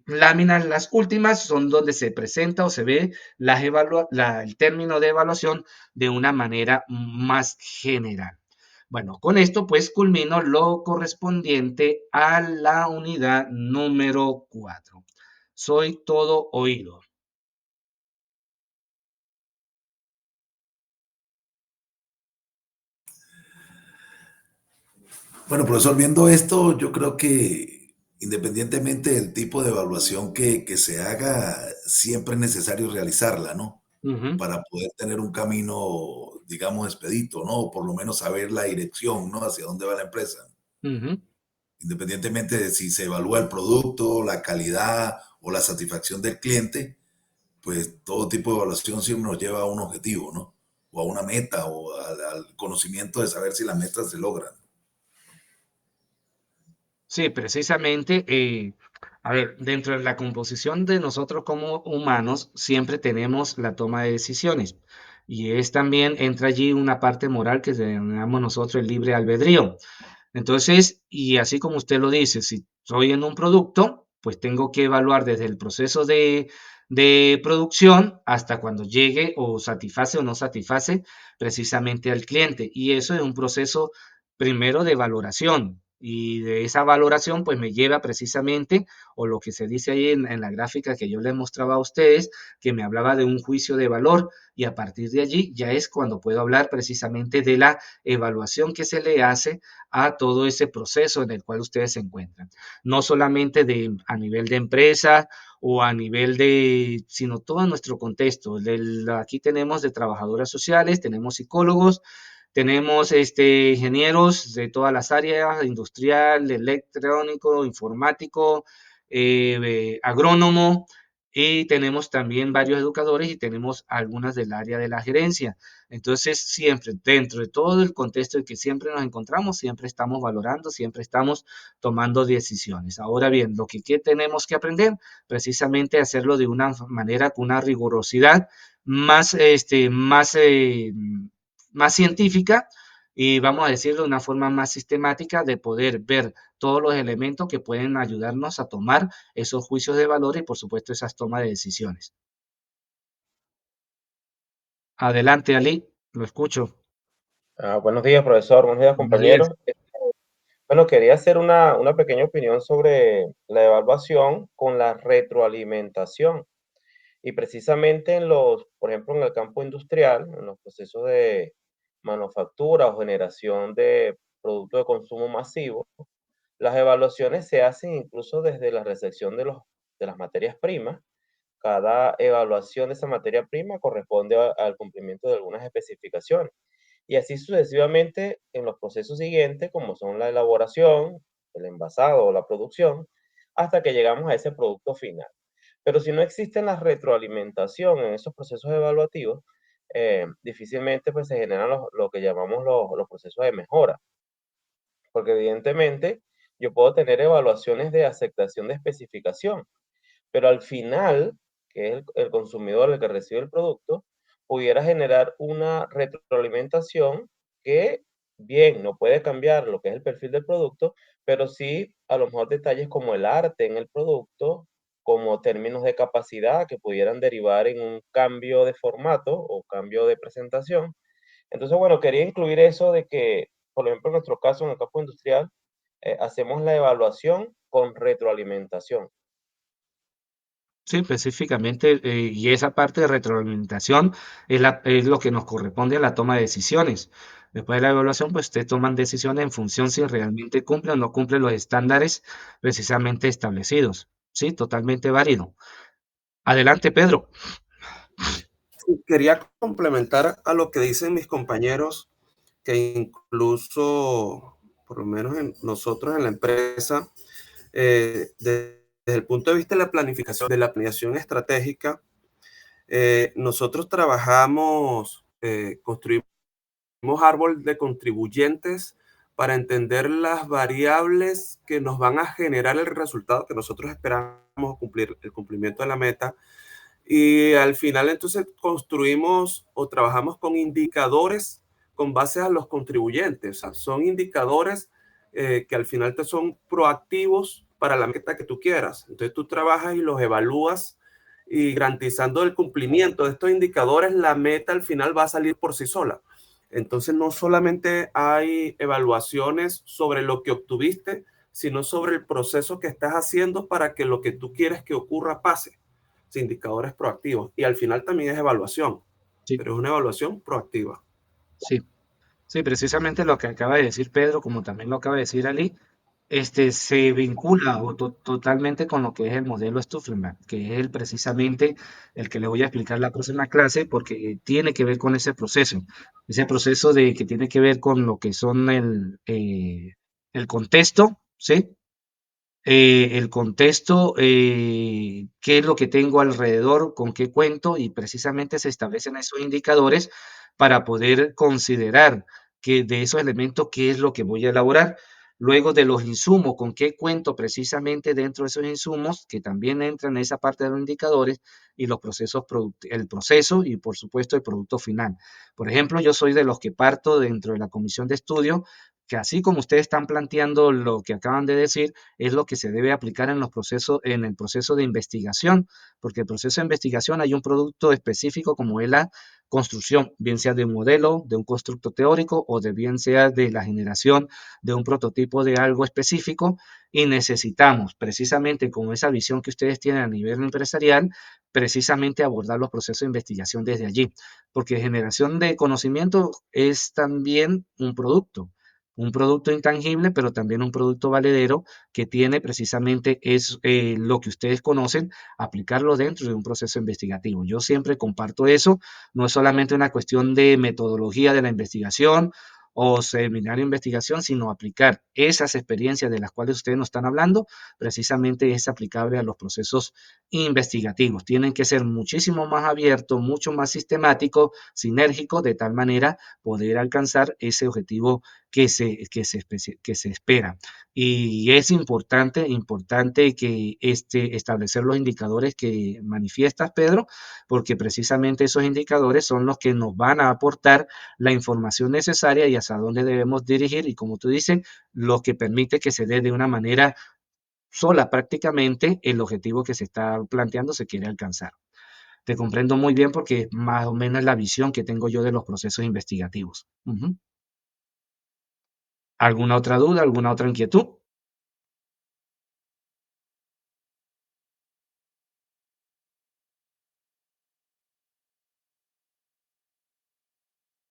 láminas, las últimas, son donde se presenta o se ve el término de evaluación de una manera más general. Bueno, con esto pues culmino lo correspondiente a la unidad número 4. Soy todo oído. Bueno, profesor, viendo esto, yo creo que independientemente del tipo de evaluación que se haga, siempre es necesario realizarla, ¿no? Ujú, Para poder tener un camino, digamos, expedito, ¿no? O por lo menos saber la dirección, ¿no? Hacia dónde va la empresa. ujú. Independientemente de si se evalúa el producto, la calidad o la satisfacción del cliente, pues todo tipo de evaluación siempre nos lleva a un objetivo, ¿no? O a una meta o al conocimiento de saber si las metas se logran. Sí, precisamente, a ver, dentro de la composición de nosotros como humanos, siempre tenemos la toma de decisiones. Y es también, entra allí una parte moral que denominamos nosotros el libre albedrío. Entonces, y así como usted lo dice, si estoy en un producto, pues tengo que evaluar desde el proceso de producción hasta cuando llegue o satisface o no satisface precisamente al cliente. Y eso es un proceso primero de valoración. Y de esa valoración, pues me lleva precisamente, o lo que se dice ahí en la gráfica que yo les mostraba a ustedes, que me hablaba de un juicio de valor, y a partir de allí ya es cuando puedo hablar precisamente de la evaluación que se le hace a todo ese proceso en el cual ustedes se encuentran. No solamente a nivel de empresa o a nivel sino todo nuestro contexto. Aquí tenemos de trabajadoras sociales, tenemos psicólogos, tenemos ingenieros de todas las áreas, industrial, electrónico, informático, agrónomo, y tenemos también varios educadores y tenemos algunas del área de la gerencia. Entonces, siempre, dentro de todo el contexto en que siempre nos encontramos, siempre estamos valorando, siempre estamos tomando decisiones. Ahora bien, ¿qué tenemos que aprender? Precisamente hacerlo de una manera, con una rigurosidad más, más científica y vamos a decirlo de una forma más sistemática de poder ver todos los elementos que pueden ayudarnos a tomar esos juicios de valor y por supuesto esas tomas de decisiones. Adelante, Ali, lo escucho. Buenos días, profesor. Buenos días, Buenos días. compañeros. Bueno, quería hacer una pequeña opinión sobre la evaluación con la retroalimentación. Y precisamente por ejemplo, en el campo industrial, en los procesos de manufactura o generación de productos de consumo masivo, las evaluaciones se hacen incluso desde la recepción de las materias primas. Cada evaluación de esa materia prima corresponde al cumplimiento de algunas especificaciones. Y así sucesivamente en los procesos siguientes, como son la elaboración, el envasado o la producción, hasta que llegamos a ese producto final. Pero si no existe la retroalimentación en esos procesos evaluativos, difícilmente pues, se generan lo que llamamos los procesos de mejora. Porque evidentemente yo puedo tener evaluaciones de aceptación de especificación, pero al final, que es el consumidor el que recibe el producto, pudiera generar una retroalimentación que, bien, no puede cambiar lo que es el perfil del producto, pero sí a lo mejor detalles como el arte en el producto, como términos de capacidad que pudieran derivar en un cambio de formato o cambio de presentación. Entonces, bueno, quería incluir eso de que, por ejemplo, en nuestro caso, en el campo industrial, hacemos la evaluación con retroalimentación. Sí, específicamente, y esa parte de retroalimentación es lo que nos corresponde a la toma de decisiones. Después de la evaluación, pues ustedes toman decisiones en función si realmente cumplen o no cumplen los estándares precisamente establecidos. Sí, totalmente válido. Adelante, Pedro. Quería complementar a lo que dicen mis compañeros, que incluso por lo menos en nosotros en la empresa, desde el punto de vista de la planeación estratégica, nosotros trabajamos, construimos árbol de contribuyentes para entender las variables que nos van a generar el resultado que nosotros esperamos cumplir, el cumplimiento de la meta. Y al final entonces construimos o trabajamos con indicadores con base a los contribuyentes. O sea, son indicadores que al final te son proactivos para la meta que tú quieras. Entonces tú trabajas y los evalúas y garantizando el cumplimiento de estos indicadores, la meta al final va a salir por sí sola. Entonces no solamente hay evaluaciones sobre lo que obtuviste, sino sobre el proceso que estás haciendo para que lo que tú quieres que ocurra pase. Indicadores proactivos. Y al final también es evaluación, Sí, pero es una evaluación proactiva. sí, sí, precisamente lo que acaba de decir Pedro, como también lo acaba de decir Ali, se vincula totalmente con lo que es el modelo Stuffelman, que es precisamente el que le voy a explicar la próxima clase, porque tiene que ver con ese proceso de que tiene que ver con lo que son el contexto, ¿sí? El contexto, qué es lo que tengo alrededor, con qué cuento, y precisamente se establecen esos indicadores para poder considerar que de esos elementos, qué es lo que voy a elaborar. Luego de los insumos, con qué cuento precisamente dentro de esos insumos, que también entran en esa parte de los indicadores, y los procesos, el proceso y por supuesto el producto final. Por ejemplo, yo soy de los que parto dentro de la comisión de estudio, que así como ustedes están planteando lo que acaban de decir, es lo que se debe aplicar en los procesos, en el proceso de investigación, porque el proceso de investigación hay un producto específico como es la construcción, bien sea de un modelo, de un constructo teórico o de bien sea de la generación de un prototipo de algo específico, y necesitamos precisamente con esa visión que ustedes tienen a nivel empresarial, precisamente abordar los procesos de investigación desde allí, porque generación de conocimiento es también un producto intangible, pero también un producto valedero que tiene precisamente es lo que ustedes conocen, aplicarlo dentro de un proceso investigativo. Yo siempre comparto eso, no es solamente una cuestión de metodología de la investigación o seminario de investigación, sino aplicar esas experiencias de las cuales ustedes nos están hablando, precisamente es aplicable a los procesos investigativos. Tienen que ser muchísimo más abiertos, mucho más sistemáticos, sinérgicos, de tal manera poder alcanzar ese objetivo que se espera. Y es importante que establecer los indicadores que manifiestas, Pedro, porque precisamente esos indicadores son los que nos van a aportar la información necesaria y hacia dónde debemos dirigir y, como tú dices, lo que permite que se dé de una manera sola prácticamente el objetivo que se está planteando, se quiere alcanzar. Te comprendo muy bien porque más o menos es la visión que tengo yo de los procesos investigativos. ¿Alguna otra duda, alguna otra inquietud?